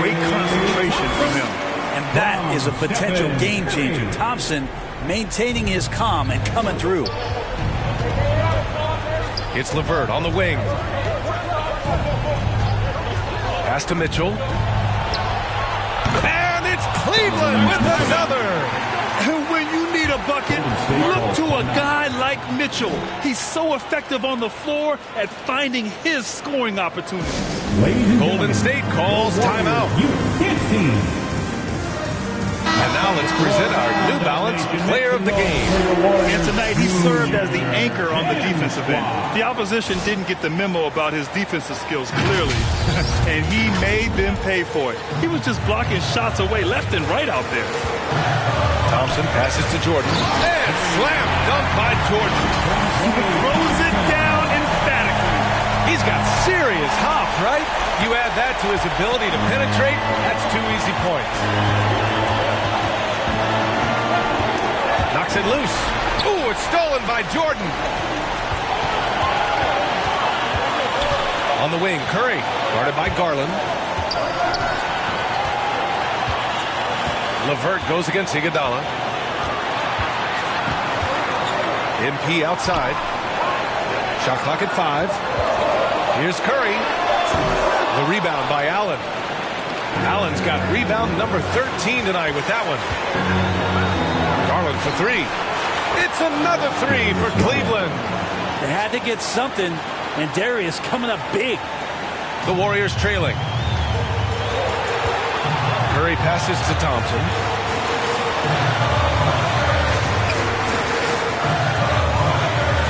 S12: Great concentration from him.
S5: And that is a potential game changer. Thompson maintaining his calm and coming through.
S8: It's LeVert on the wing. Pass to Mitchell. And it's Cleveland with another.
S12: And when you need a bucket, look to a guy like Mitchell. He's so effective on the floor at finding his scoring opportunity.
S8: Golden State calls timeout. And now let's present our New Balance Player of the Game.
S12: And tonight he served as the anchor on the defensive end. The opposition didn't get the memo about his defensive skills clearly, and he made them pay for it. He was just blocking shots away left and right out there.
S8: Thompson passes to Jordan. And slam dunk by Jordan.
S12: He throws it down emphatically.
S8: He's got serious hop, right? You add that to his ability to penetrate, that's 2 easy points. Knocks it loose. Ooh, it's stolen by Jordan. On the wing, Curry, guarded by Garland. LeVert goes against Iguodala. MP outside. Shot clock at 5. Here's Curry. The rebound by Allen. Allen's got rebound number 13 tonight with that one. Garland for 3. It's another 3 for Cleveland.
S20: They had to get something, and Darius coming up big.
S8: The Warriors trailing. Curry passes to Thompson.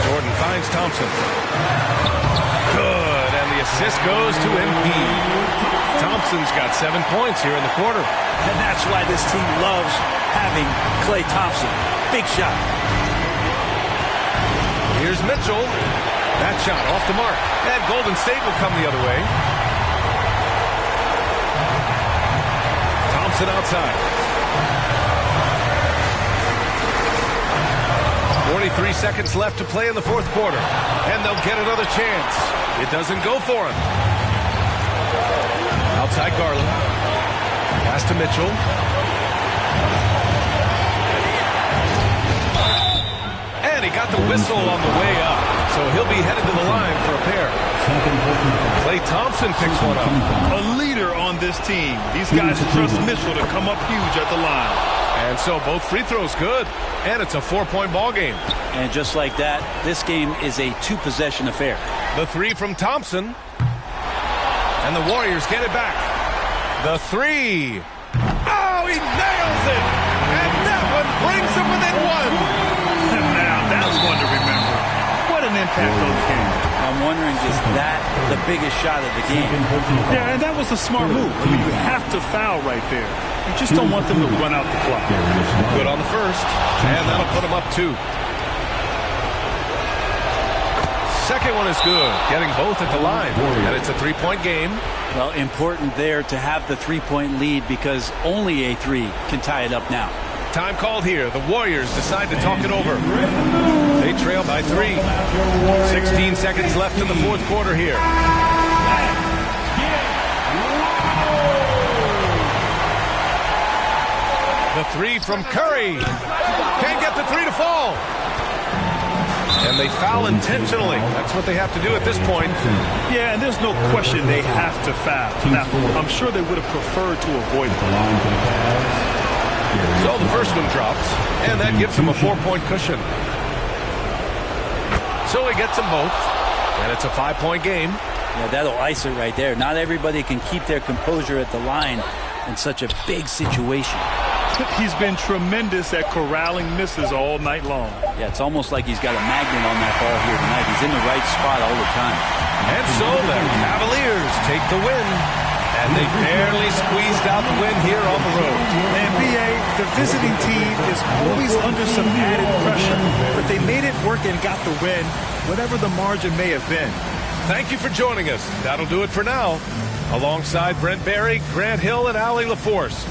S8: Jordan finds Thompson. Good, and the assist goes to MP. Thompson's got 7 points here in the quarter.
S20: And that's why this team loves having Klay Thompson. Big shot.
S8: Here's Mitchell. That shot off the mark. And Golden State will come the other way. Thompson outside. 43 seconds left to play in the fourth quarter. And they'll get another chance. It doesn't go for him. Outside Garland. Pass to Mitchell. And he got the whistle on the way up. So he'll be headed to the line for a pair. Klay Thompson picks one up.
S12: A leader on this team. These guys trust Mitchell to come up huge at the line.
S8: And so both free throws good. And it's a 4-point ball game.
S20: And just like that, this game is a 2-possession affair.
S8: The 3 from Thompson. And the Warriors get it back. The 3. Oh, he nails it! And that one brings them within 1.
S12: Now, that's one to remember. What an impact on the game.
S20: I'm wondering, is that the biggest shot of the game?
S12: Yeah, and that was a smart move. I mean, you have to foul right there. You just don't want them to run out the clock.
S8: Good on the first. And that'll put them up 2. Second one is good, getting both at the line. And it's a 3-point game.
S20: Well, important there to have the 3-point lead because only a 3 can tie it up now.
S8: Time called here. The Warriors decide to talk it over. They trail by 3. 16 seconds left in the fourth quarter here. The 3 from Curry. Can't get the 3 to fall. And they foul intentionally. That's what they have to do at this point.
S12: Yeah, and there's no question they have to foul. Now, I'm sure they would have preferred to avoid it.
S8: So the first one drops, and that gives him a 4-point cushion. So he gets them both, and it's a 5-point game.
S20: Yeah, that'll ice it right there. Not everybody can keep their composure at the line in such a big situation.
S12: He's been tremendous at corralling misses all night long.
S20: Yeah, it's almost like he's got a magnet on that ball here tonight. He's in the right spot all the time.
S8: And so the Cavaliers take the win. And they barely squeezed out the win here on the road.
S12: And BA, the visiting team is always under some added pressure. But they made it work and got the win, whatever the margin may have been.
S8: Thank you for joining us. That'll do it for now. Alongside Brent Barry, Grant Hill, and Allie LaForce.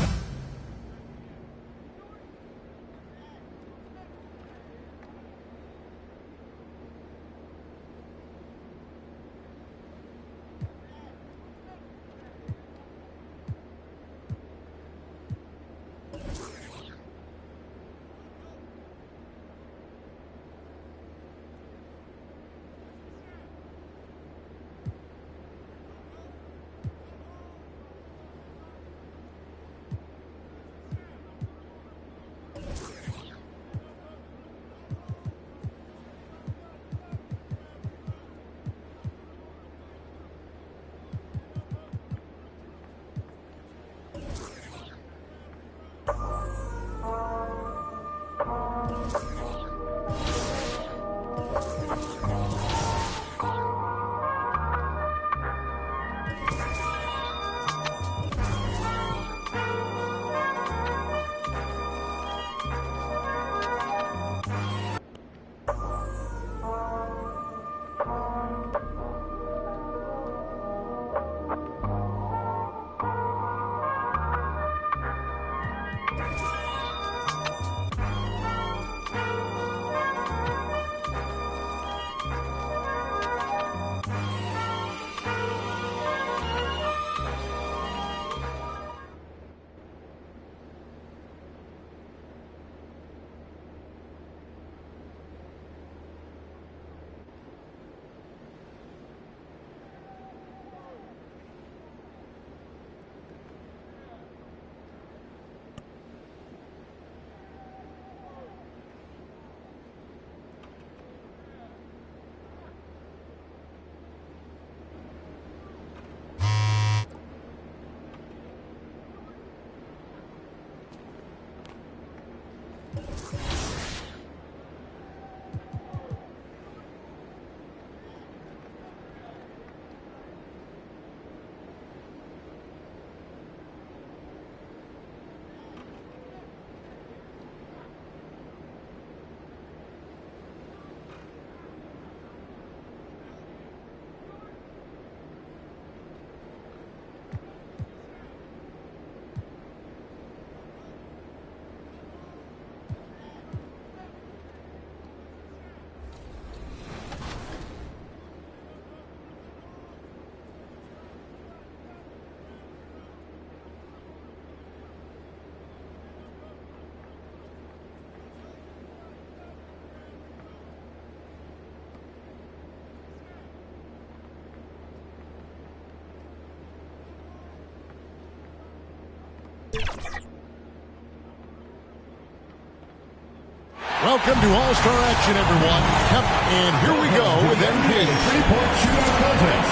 S1: Welcome to All-Star action, everyone. Yep, and here we go with MP.
S11: Three-point shootout contest.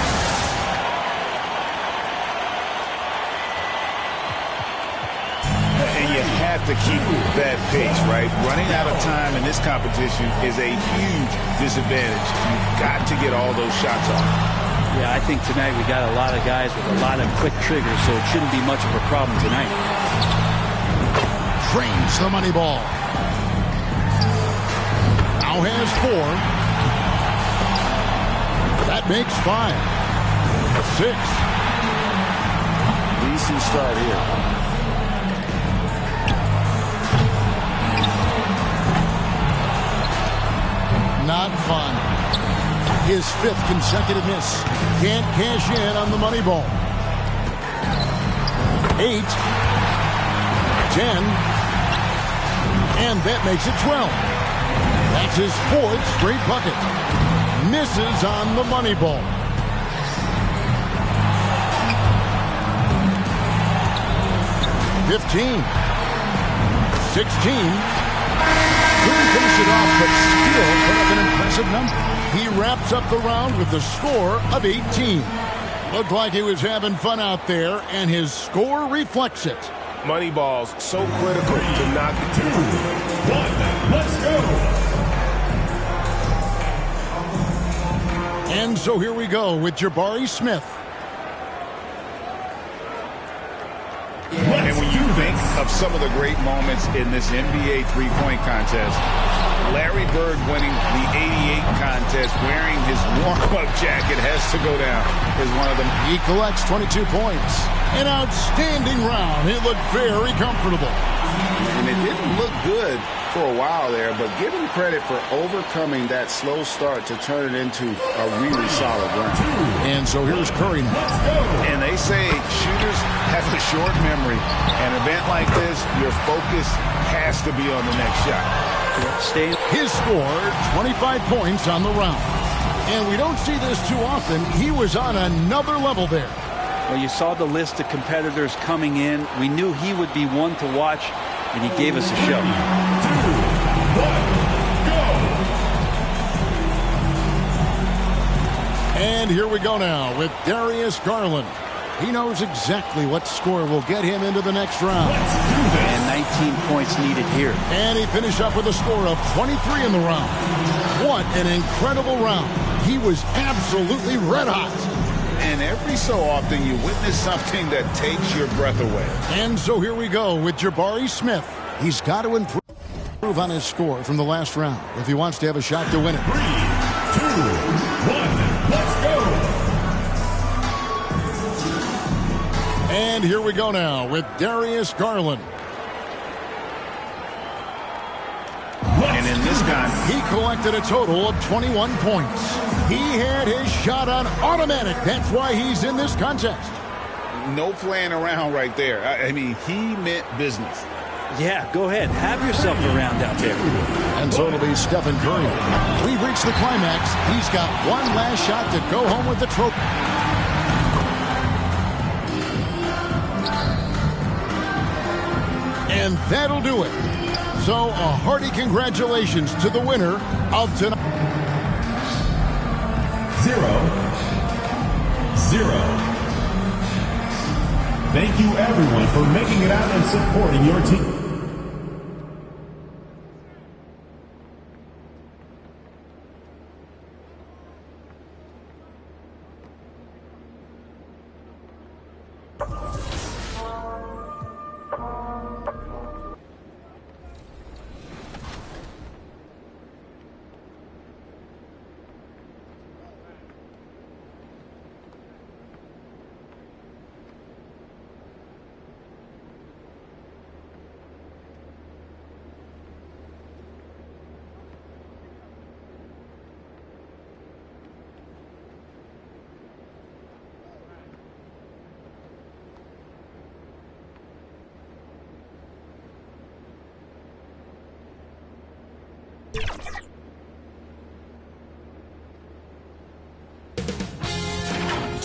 S3: And you have to keep that pace, right? Running out of time in this competition is a huge disadvantage. You've got to get all those shots off.
S20: Yeah, I think tonight we got a lot of guys with a lot of quick triggers, so it shouldn't be much of a problem tonight.
S1: Drains the money ball. Now has 4. That makes 5. 6.
S3: Decent start here.
S1: Not fun. His 5th consecutive miss. Can't cash in on the money ball. 8. 10. And that makes it 12. That's his 4th straight bucket. Misses on the money ball. $15. 16. Couldn't finish it off, but still put up an impressive number. He wraps up the round with the score of 18. Looked like he was having fun out there, and his score reflects it.
S8: Money balls so critical to knock it.
S11: 2, 1, let's go.
S1: And so here we go with Jabari Smith.
S3: And when you think of some of the great moments in this NBA three-point contest, Larry Bird winning the 88 contest wearing his warm-up jacket has to go down as one of them.
S1: He collects 22 points. An outstanding round. It looked very comfortable.
S3: And it didn't look good for a while there, but give him credit for overcoming that slow start to turn it into a really solid round.
S1: And so here's Curry.
S3: And they say shooters have a short memory. An event like this, your focus has to be on the next shot.
S1: His score, 25 points on the round. And we don't see this too often. He was on another level there.
S20: Well, you saw the list of competitors coming in. We knew he would be one to watch, and he gave us a show.
S11: 2, 1, go.
S1: And here we go now with Darius Garland. He knows exactly what score will get him into the next round.
S20: And 19 points needed here.
S1: And he finished up with a score of 23 in the round. What an incredible round. He was absolutely red hot.
S3: And every so often you witness something that takes your breath away.
S1: And so here we go with Jabari Smith. He's got to improve on his score from the last round if he wants to have a shot to win it.
S11: 3, 2, 1, let's go.
S1: And here we go now with Darius Garland.
S3: And in this time,
S1: he collected a total of 21 points. He had his shot on automatic. That's why he's in this contest.
S3: No playing around right there. I mean, he meant business.
S20: Yeah, go ahead. Have yourself a round out there.
S1: And so it'll be Stephen Curry. We've reached the climax. He's got one last shot to go home with the trophy. And that'll do it. So a hearty congratulations to the winner of tonight.
S11: 0-0. Thank you, everyone, for making it out and supporting your team.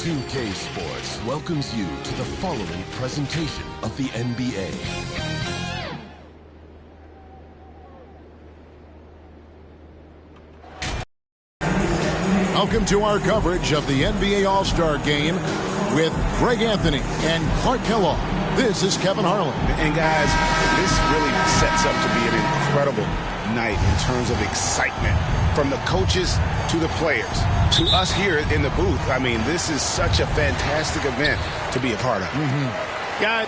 S21: .2K Sports welcomes you to the following presentation of the NBA.
S1: Welcome to our coverage of the NBA All-Star Game with Greg Anthony and Clark Kellogg. This is Kevin Harlan.
S3: And guys, this really sets up to be an incredible night in terms of excitement. From the coaches to the players, to us here in the booth. I mean, this is such a fantastic event to be a part of.
S12: Guys.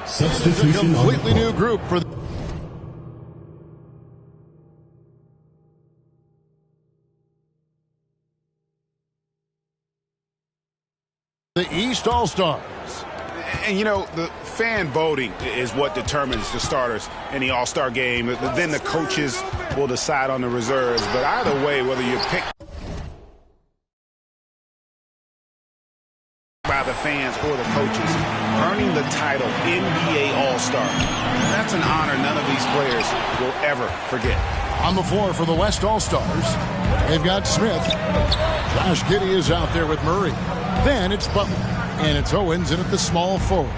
S1: Substitution. This is a completely new group for the East All-Stars.
S3: And, you know, the fan voting is what determines the starters in the All-Star game. Then the coaches will decide on the reserves. But either way, whether you pick by the fans or the coaches, earning the title NBA All-Star, that's an honor none of these players will ever forget.
S1: On the floor for the West All-Stars, they've got Smith. Josh Giddey is out there with Murray. Then it's Butler. And it's Owens in at the small forward.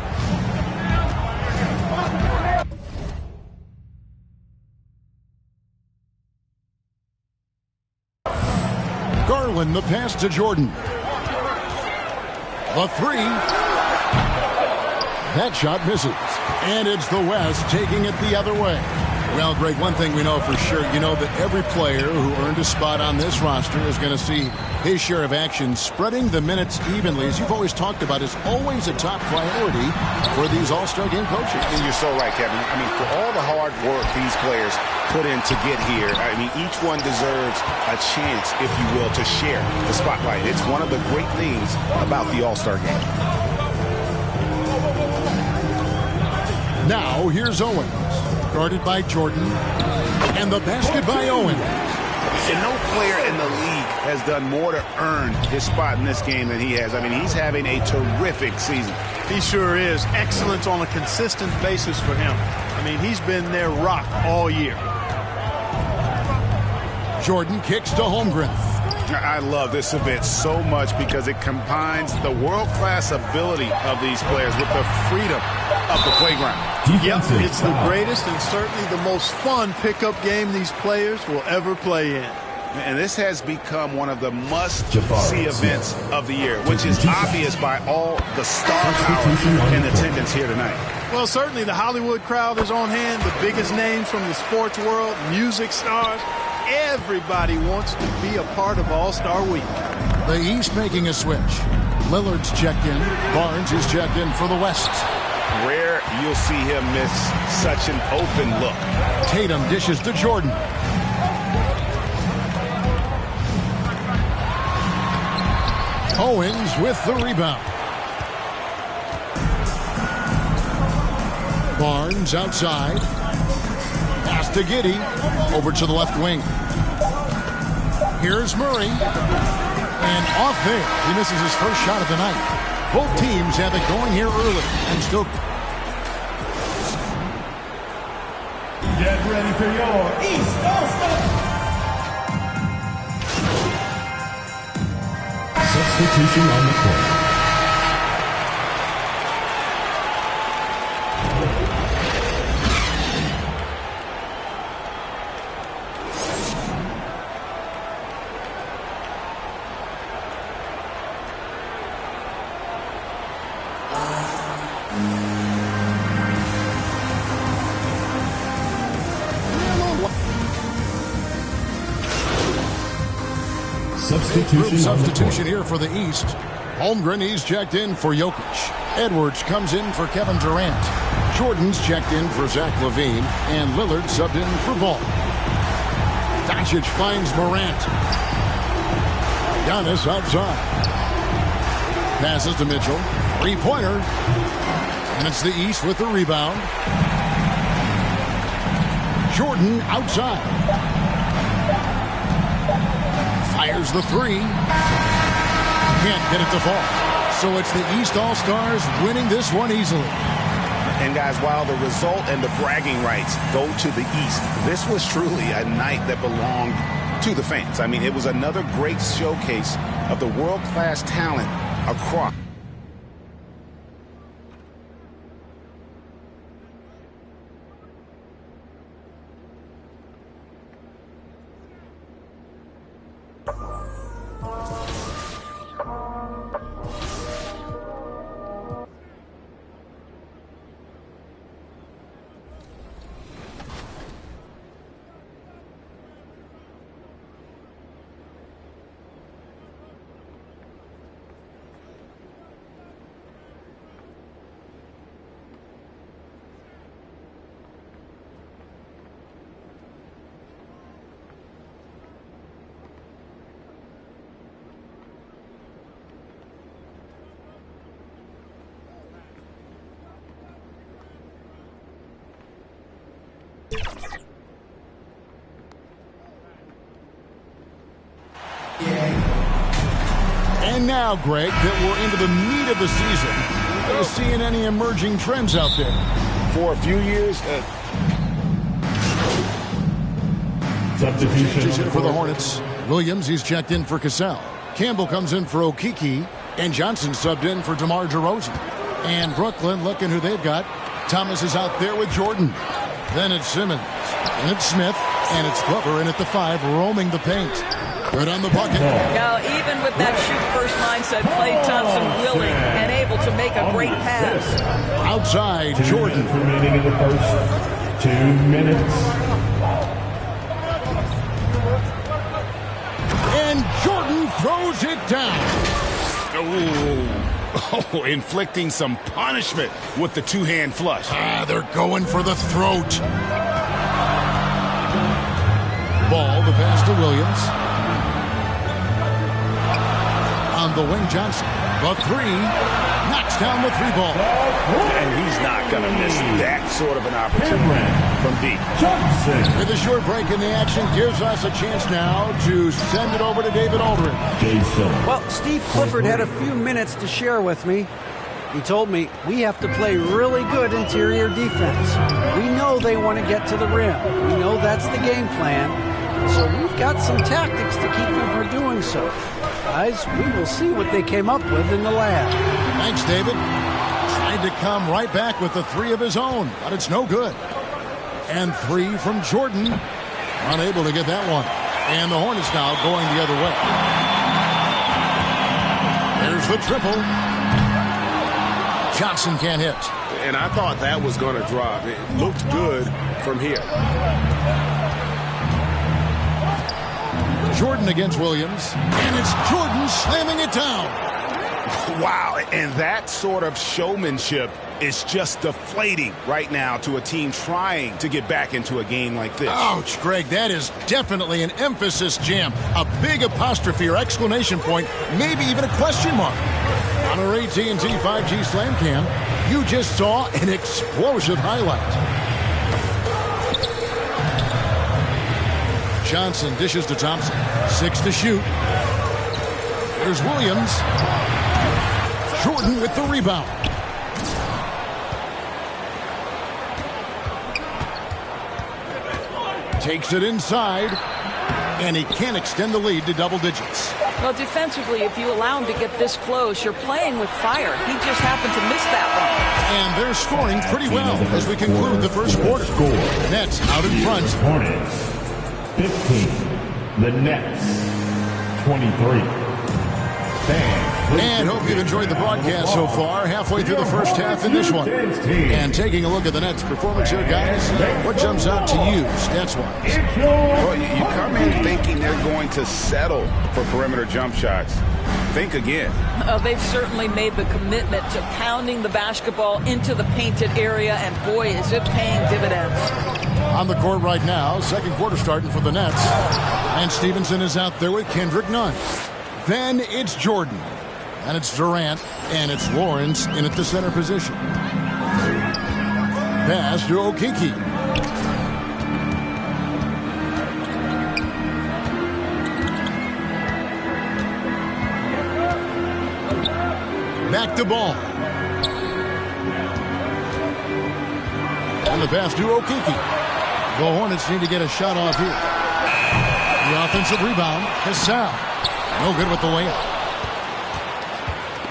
S1: Garland, the pass to Jordan. The three. That shot misses. And it's the West taking it the other way. Well, Greg, one thing we know for sure, you know that every player who earned a spot on this roster is going to see his share of action. Spreading the minutes evenly, as you've always talked about, is always a top priority for these All-Star game coaches.
S3: And you're so right, Kevin. I mean, for all the hard work these players put in to get here, I mean, each one deserves a chance, if you will, to share the spotlight. It's one of the great things about the All-Star game.
S1: Now, here's Owens. Guarded by Jordan. And the basket by Owens.
S3: And no player in the league has done more to earn his spot in this game than he has. I mean, he's having a terrific season.
S12: He sure is. Excellence on a consistent basis for him. I mean, he's been their rock all year.
S1: Jordan kicks to Holmgren.
S3: I love this event so much because it combines the world-class ability of these players with the freedom of the playground.
S12: Yep, it's the greatest and certainly the most fun pickup game these players will ever play in.
S3: And this has become one of the must-see events of the year, which is obvious by all the star power in attendance here tonight.
S12: Well, certainly the Hollywood crowd is on hand, the biggest names from the sports world, music stars. Everybody wants to be a part of All-Star Week.
S1: The East making a switch. Lillard's checked in. Barnes is checked in for the West.
S3: Rare you'll see him miss such an open look.
S1: Tatum dishes to Jordan. Owens with the rebound. Barnes outside. Pass to Giddey. Over to the left wing. Here's Murray. And off there. He misses his first shot of the night. Both teams have it going here early and still.
S11: Get ready for your East All-Star.
S4: Substitution on the court.
S1: Substitution here for the East. Holmgren, he's checked in for Jokic. Edwards comes in for Kevin Durant. Jordan's checked in for Zach LaVine. And Lillard subbed in for Ball. Doncic finds Morant. Giannis outside. Passes to Mitchell. Three-pointer. And it's the East with the rebound. Jordan outside. Fires the three. Can't get it to fall. So it's the East All-Stars winning this one easily.
S3: And guys, while the result and the bragging rights go to the East, this was truly a night that belonged to the fans. I mean, it was another great showcase of the world-class talent across.
S1: And now, Greg, that we're into the meat of the season, are you seeing any emerging trends out there?
S3: For a few years,
S1: Changes here for the Hornets. Williams, he's checked in for Cassell. Campbell comes in for Okeke. And Johnson subbed in for DeMar DeRozan. And Brooklyn, looking who they've got. Thomas is out there with Jordan. Then it's Simmons. And it's Smith. And it's Glover in at the 5, roaming the paint. Good on the bucket.
S2: Now, even with that shoot-first mindset, Klay Thompson willing and able to make a great pass.
S1: Outside, Jordan.
S4: Remaining in the first 2 minutes.
S1: And Jordan throws it down.
S3: Oh, inflicting some punishment with the two-hand flush.
S1: They're going for the throat. Ball, the pass to Williams. On the wing, Johnson. The 3. Knocks down the 3 ball.
S3: And he's not going to miss that sort of an opportunity from deep.
S1: With a short break in the action, gives us a chance now to send it over to David Aldridge.
S5: Well, Steve Clifford had a few minutes to share with me. He told me we have to play really good interior defense. We know they want to get to the rim. We know that's the game plan. So we've got some tactics to keep them from doing so. Guys, we will see what they came up with in the lab.
S1: Thanks, David. Tried to come right back with the 3 of his own, but it's no good. And 3 from Jordan. Unable to get that one. And the Hornets now going the other way. There's the triple. Johnson can't hit.
S3: And I thought that was going to drop. It looked good from here.
S1: Jordan against Williams. And it's Jordan slamming it down.
S3: Wow, and that sort of showmanship is just deflating right now to a team trying to get back into a game like this.
S1: Ouch, Greg, that is definitely an emphasis jam. A big apostrophe or exclamation point, maybe even a question mark. On our AT&T 5G Slam Cam, you just saw an explosive highlight. Johnson dishes to Thompson. 6 to shoot. There's Williams. Jordan with the rebound. Takes it inside, and he can't extend the lead to double digits.
S2: Well, defensively, if you allow him to get this close, you're playing with fire. He just happened to miss that one.
S1: And they're scoring pretty well as we conclude the first quarter. Nets out in front.
S4: Hornets 15. The Nets 23.
S1: And hope you've enjoyed the broadcast so far. Halfway through the first half in this one. And taking a look at the Nets' performance here, guys, what jumps out to you, stats-wise?
S3: Well, you come in thinking they're going to settle for perimeter jump shots. Think again.
S2: They've certainly made the commitment to pounding the basketball into the painted area, and boy, is it paying dividends.
S1: On the court right now, second quarter starting for the Nets. And Stevenson is out there with Kendrick Nunn. Then it's Jordan. And it's Durant. And it's Lawrence in at the center position. Pass to Okeke. Back to Ball. And the pass to Okeke. The Hornets need to get a shot off here. The offensive rebound. Cassell. No good with the layup.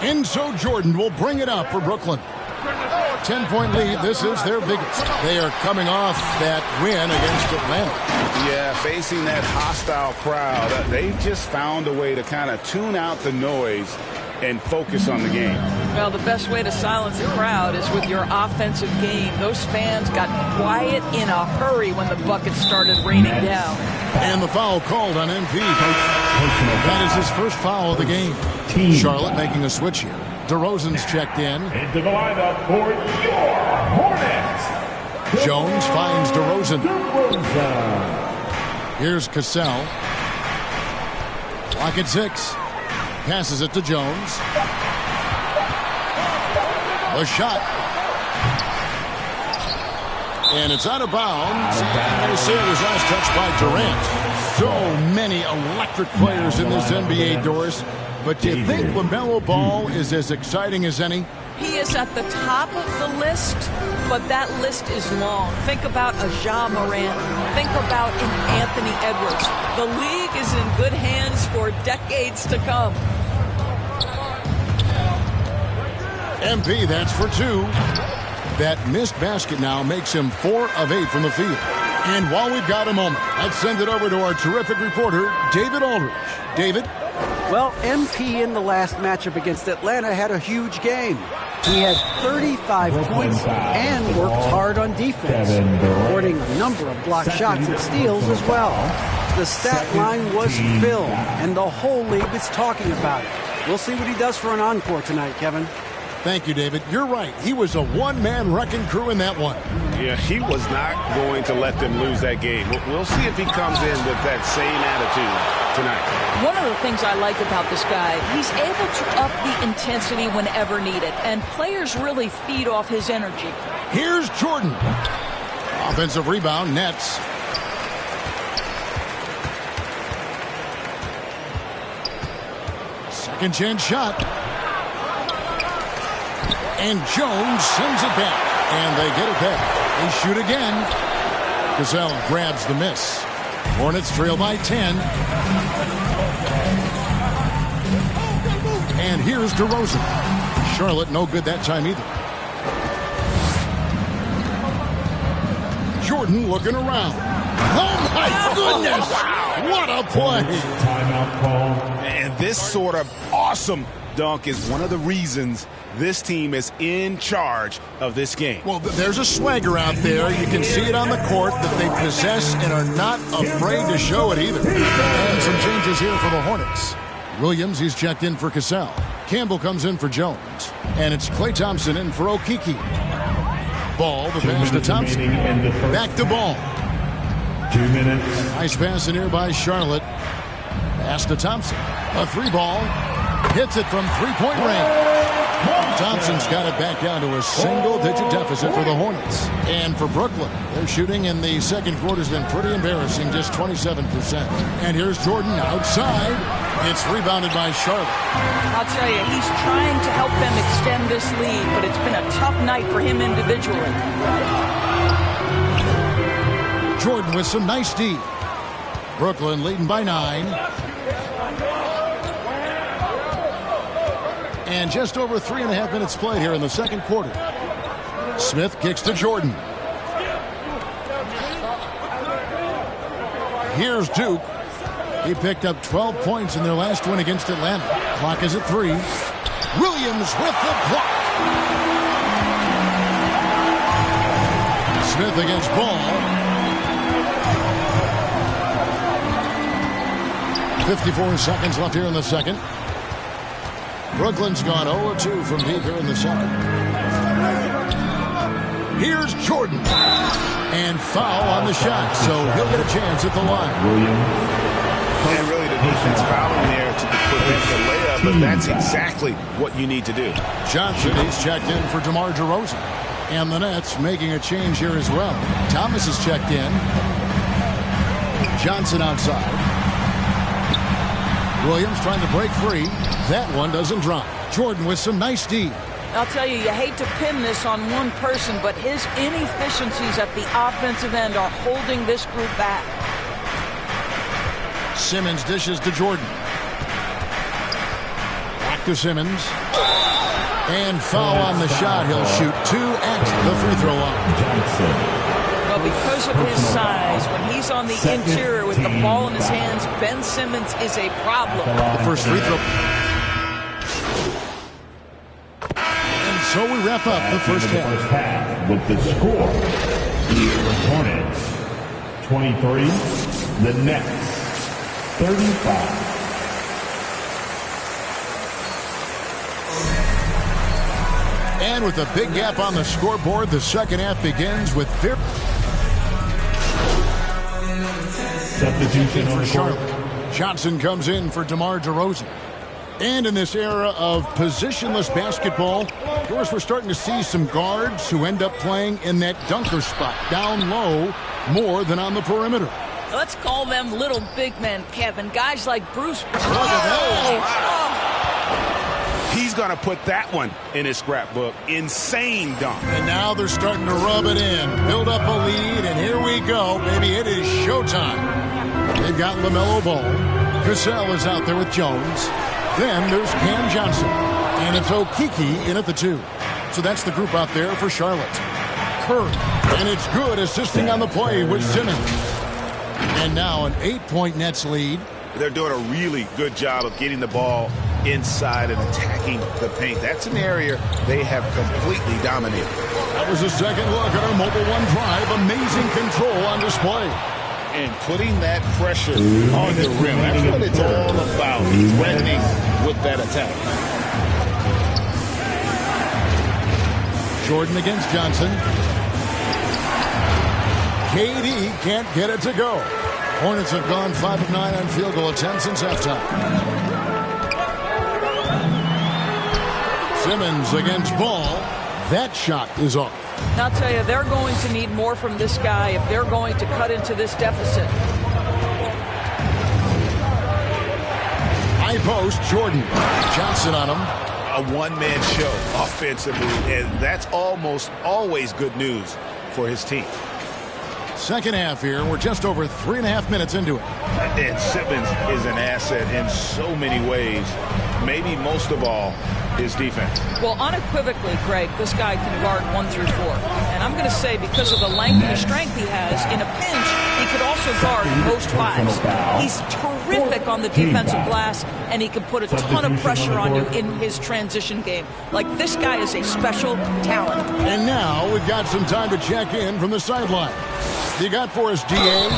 S1: And so Jordan will bring it up for Brooklyn. 10-point lead. This is their biggest. They are coming off that win against Atlanta.
S3: Yeah, facing that hostile crowd. They've just found a way to kind of tune out the noise and focus on the game.
S2: Well, the best way to silence a crowd is with your offensive game. Those fans got quiet in a hurry when the buckets started raining down.
S1: And the foul called on MP. That is his first foul of the game. Charlotte making a switch here. DeRozan's checked in.
S4: Into the lineup for your Hornets.
S1: Jones finds DeRozan. Here's Cassell. Clock at 6. Passes it to Jones. A shot. And it's out of bounds. And they say it was last touched by Durant. So many electric players in this NBA, Doris. But do you think LaMelo Ball is as exciting as any?
S2: He is at the top of the list, but that list is long. Think about a Ja Morant. Think about an Anthony Edwards. The league is in good hands for decades to come.
S1: MP, that's for 2. That missed basket now makes him 4 of 8 from the field. And while we've got a moment, let's send it over to our terrific reporter, David Aldridge. David?
S5: Well, MP in the last matchup against Atlanta had a huge game. He had 35 points and worked hard on defense, recording a number of blocked shots and steals as well. The stat line was filled, and the whole league is talking about it. We'll see what he does for an encore tonight, Kevin.
S1: Thank you, David. You're right. He was a one-man wrecking crew in that one.
S3: Yeah, he was not going to let them lose that game. We'll see if he comes in with that same attitude tonight.
S2: One of the things I like about this guy, he's able to up the intensity whenever needed, and players really feed off his energy.
S1: Here's Jordan. Offensive rebound, Nets. Second chance shot. And Jones sends it back. And they get it back. They shoot again. Gazelle grabs the miss. Hornets trail by 10. And here's DeRozan. Charlotte no good that time either. Jordan looking around. Oh my goodness! What a play!
S4: Timeout call.
S3: And this sort of awesome dunk is one of the reasons this team is in charge of this game.
S1: Well, there's a swagger out there. You can see it on the court that they possess and are not afraid to show it either. And some changes here for the Hornets. Williams, he's checked in for Cassell. Campbell comes in for Jones. And it's Klay Thompson in for Okeke. Ball, the pass to Thompson. Back to Ball.
S4: 2 minutes.
S1: Nice pass in here by Charlotte. Pass to Thompson. A 3-ball. Hits it from three-point range. Thompson's got it back down to a single-digit deficit for the Hornets. And for Brooklyn, their shooting in the second quarter has been pretty embarrassing, just 27%. And here's Jordan outside. It's rebounded by Charlotte.
S2: I'll tell you, he's trying to help them extend this lead, but it's been a tough night for him individually.
S1: Jordan with some nice D. Brooklyn leading by 9. And just over 3.5 minutes played here in the second quarter. Smith kicks to Jordan. Here's Duke. He picked up 12 points in their last win against Atlanta. Clock is at 3. Williams with the block. Smith against Ball. 54 seconds left here in the second. Brooklyn's gone 0-2 from deep here in the second. Here's Jordan. And foul on the shot, so he'll get a chance at the line.
S3: And really the defense fouling there to prevent the layup, but that's exactly what you need to do.
S1: Johnson, he's checked in for DeMar DeRozan. And the Nets making a change here as well. Thomas is checked in. Johnson outside. Williams trying to break free. That one doesn't drop. Jordan with some nice D.
S2: I'll tell you hate to pin this on one person, but his inefficiencies at the offensive end are holding this group back.
S1: Simmons dishes to Jordan. Back to Simmons. And foul on the shot. He'll shoot 2 at the free throw line.
S2: Well, because of his size, when he's on the interior with the ball in his hands, Ben Simmons is a problem.
S1: The first free throw. And so we wrap up the first half.
S4: With the score, the Hornets 23, the Nets 35.
S1: And with a big gap on the scoreboard, the second half begins with
S4: substitution
S1: for Charlotte. Johnson comes in for DeMar DeRozan. And in this era of positionless basketball, of course, we're starting to see some guards who end up playing in that dunker spot, down low, more than on the perimeter.
S2: Let's call them little big men, Kevin. Guys like Bruce.
S1: Look at that.
S3: He's going to put that one in his scrapbook. Insane dunk.
S1: And now they're starting to rub it in. Build up a lead, and here we go. Baby, it is showtime. They've got LaMelo Ball. Cassell is out there with Jones. Then there's Cam Johnson. And it's Okeke in at the 2. So that's the group out there for Charlotte. Kerr. And it's good assisting on the play with Simmons. And now an 8-point Nets lead.
S3: They're doing a really good job of getting the ball inside and attacking the paint. That's an area they have completely dominated.
S1: That was a second look at our Mobile One drive. Amazing control on display.
S3: And putting that pressure on the rim. That's what it's all about. Threatening with that attack.
S1: Jordan against Johnson. KD can't get it to go. Hornets have gone 5 of 9 on field goal attempts since halftime. Simmons against Ball. That shot is off.
S2: Now, I'll tell you, they're going to need more from this guy if they're going to cut into this deficit.
S1: High post, Jordan. Johnson on him.
S3: A one-man show offensively, and that's almost always good news for his team.
S1: Second half here. We're just over 3.5 minutes into it.
S3: And Simmons is an asset in so many ways. Maybe most of all, his defense.
S2: Well, unequivocally, Greg, this guy can guard 1 through 4. And I'm going to say because of the length and the strength he has, in a pinch, he could also guard most 5s. He's terrific on the defensive glass, and he can put a ton of pressure on you in his transition game. Like, this guy is a special talent.
S1: And now we've got some time to check in from the sideline. You got for us, DA?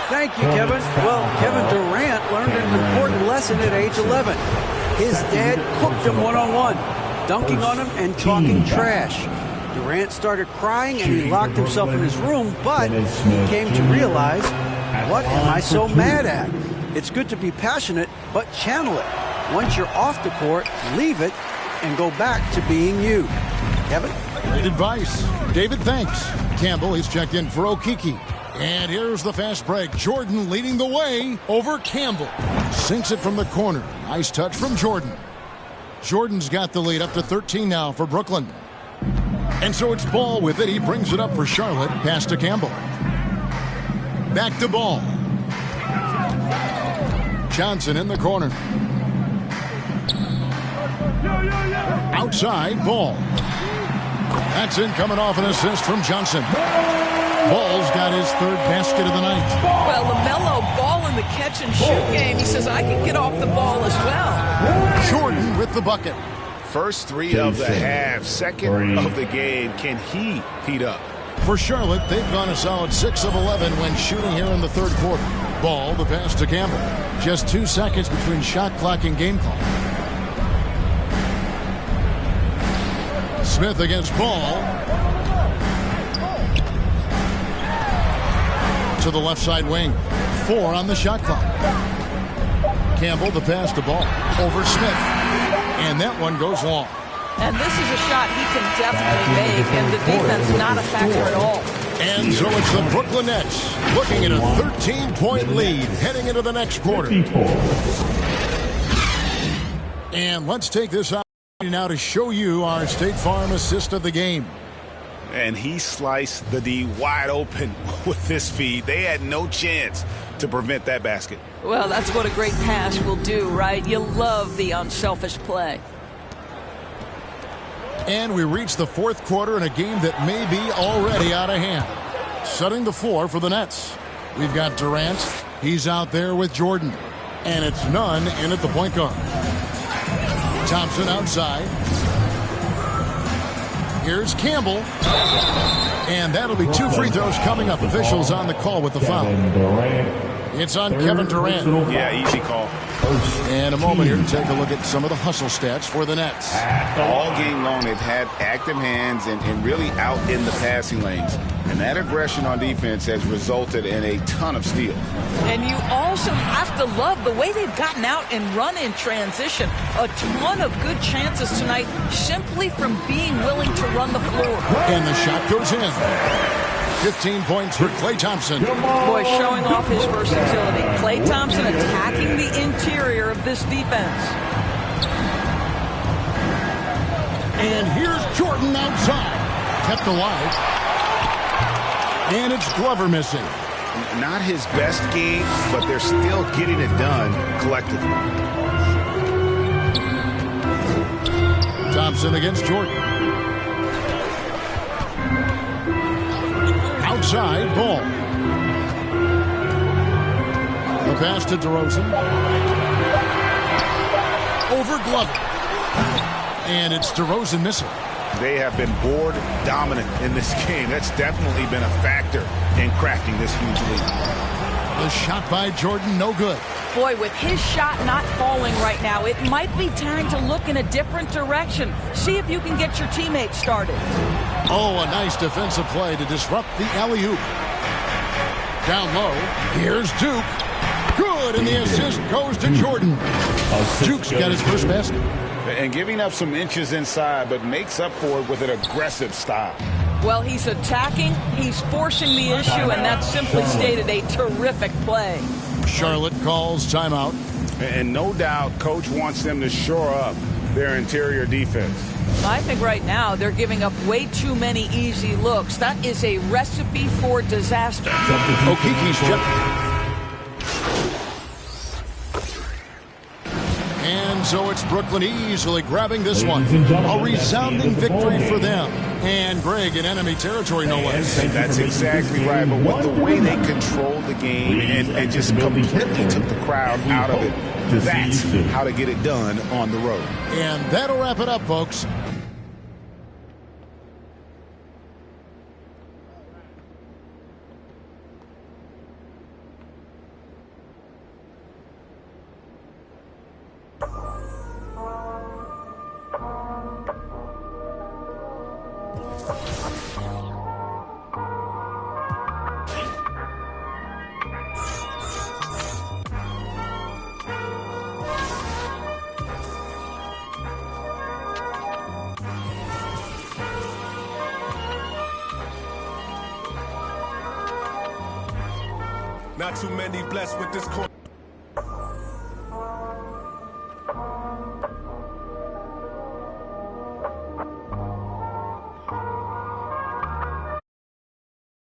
S5: Thank you, Kevin. Well, Kevin Durant learned an important lesson at age 11. His dad cooked him one-on-one, dunking on him and talking trash. Durant started crying and he locked himself in his room, but he came to realize, what am I so mad at? It's good to be passionate, but channel it. Once you're off the court, leave it and go back to being you. Kevin?
S1: Great advice. David, thanks. Campbell is checked in for Okeke. And here's the fast break. Jordan leading the way over Campbell. Sinks it from the corner. Nice touch from Jordan. Jordan's got the lead up to 13 now for Brooklyn. And so it's Ball with it. He brings it up for Charlotte. Pass to Campbell. Back to Ball. Johnson in the corner. Outside, Ball. That's in, coming off an assist from Johnson. Ball's got his 3rd basket of the night.
S2: Well, LaMelo Ball in the catch-and-shoot game. He says, I can get off the ball as well.
S1: Jordan with the bucket.
S3: First 3 of the half, second of the game. Can he heat up?
S1: For Charlotte, they've gone a solid 6 of 11 when shooting here in the 3rd quarter. Ball, the pass to Campbell. Just 2 seconds between shot clock and game clock. Smith against Ball. To the left side wing. 4 on the shot clock. Campbell, the pass to Ball. Over Smith. And that one goes long.
S2: And this is a shot he can definitely make, and the defense not a factor at all.
S1: And so it's the Brooklyn Nets looking at a 13-point lead heading into the next quarter. And let's take this opportunity now to show you our State Farm assist of the game.
S3: And he sliced the D wide open with this feed. They had no chance to prevent that basket.
S2: Well, that's what a great pass will do, right? You love the unselfish play.
S1: And we reach the 4th quarter in a game that may be already out of hand. Setting the floor for the Nets. We've got Durant. He's out there with Jordan. And it's Nunn in at the point guard. Thompson outside. Here's Campbell. And that'll be 2 free throws coming up. Officials on the call with the foul. It's on Kevin Durant.
S3: Yeah, easy call.
S1: And a moment here to take a look at some of the hustle stats for the Nets.
S3: All game long, they've had active hands and really out in the passing lanes. And that aggression on defense has resulted in a ton of steals.
S2: And you also have to love the way they've gotten out and run in transition. A ton of good chances tonight simply from being willing to run the floor.
S1: And the shot goes in. 15 points for Klay Thompson.
S2: Boy, showing off his versatility. Klay Thompson attacking the interior of this defense.
S1: And here's Jordan outside. Kept alive. And it's Glover missing.
S3: Not his best game, but they're still getting it done collectively.
S1: Thompson against Jordan. Outside ball. The pass to DeRozan. Over Glover. And it's DeRozan missing.
S3: They have been board dominant in this game. That's definitely been a factor in crafting this huge lead.
S1: The shot by Jordan, no good.
S2: Boy, with his shot not falling right now, it might be time to look in a different direction. See if you can get your teammates started.
S1: Oh, a nice defensive play to disrupt the alley-oop. Down low, here's Duke. Good, and the assist goes to Jordan. Duke's got his first basket.
S3: And giving up some inches inside, but makes up for it with an aggressive style.
S2: Well, he's attacking, he's forcing the issue, and that's simply stated a terrific play.
S1: Charlotte calls timeout.
S3: And no doubt, Coach wants them to shore up their interior defense.
S2: I think right now they're giving up way too many easy looks. That is a recipe for disaster.
S1: Okiki's check. And so it's Brooklyn easily grabbing this one. A resounding victory for them. And Greg in enemy territory, no less.
S3: That's exactly right. But with the way they controlled the game and just completely took the crowd out of it, that's how to get it done on the road.
S1: And that'll wrap it up, folks.
S8: Not too many blessed with this court.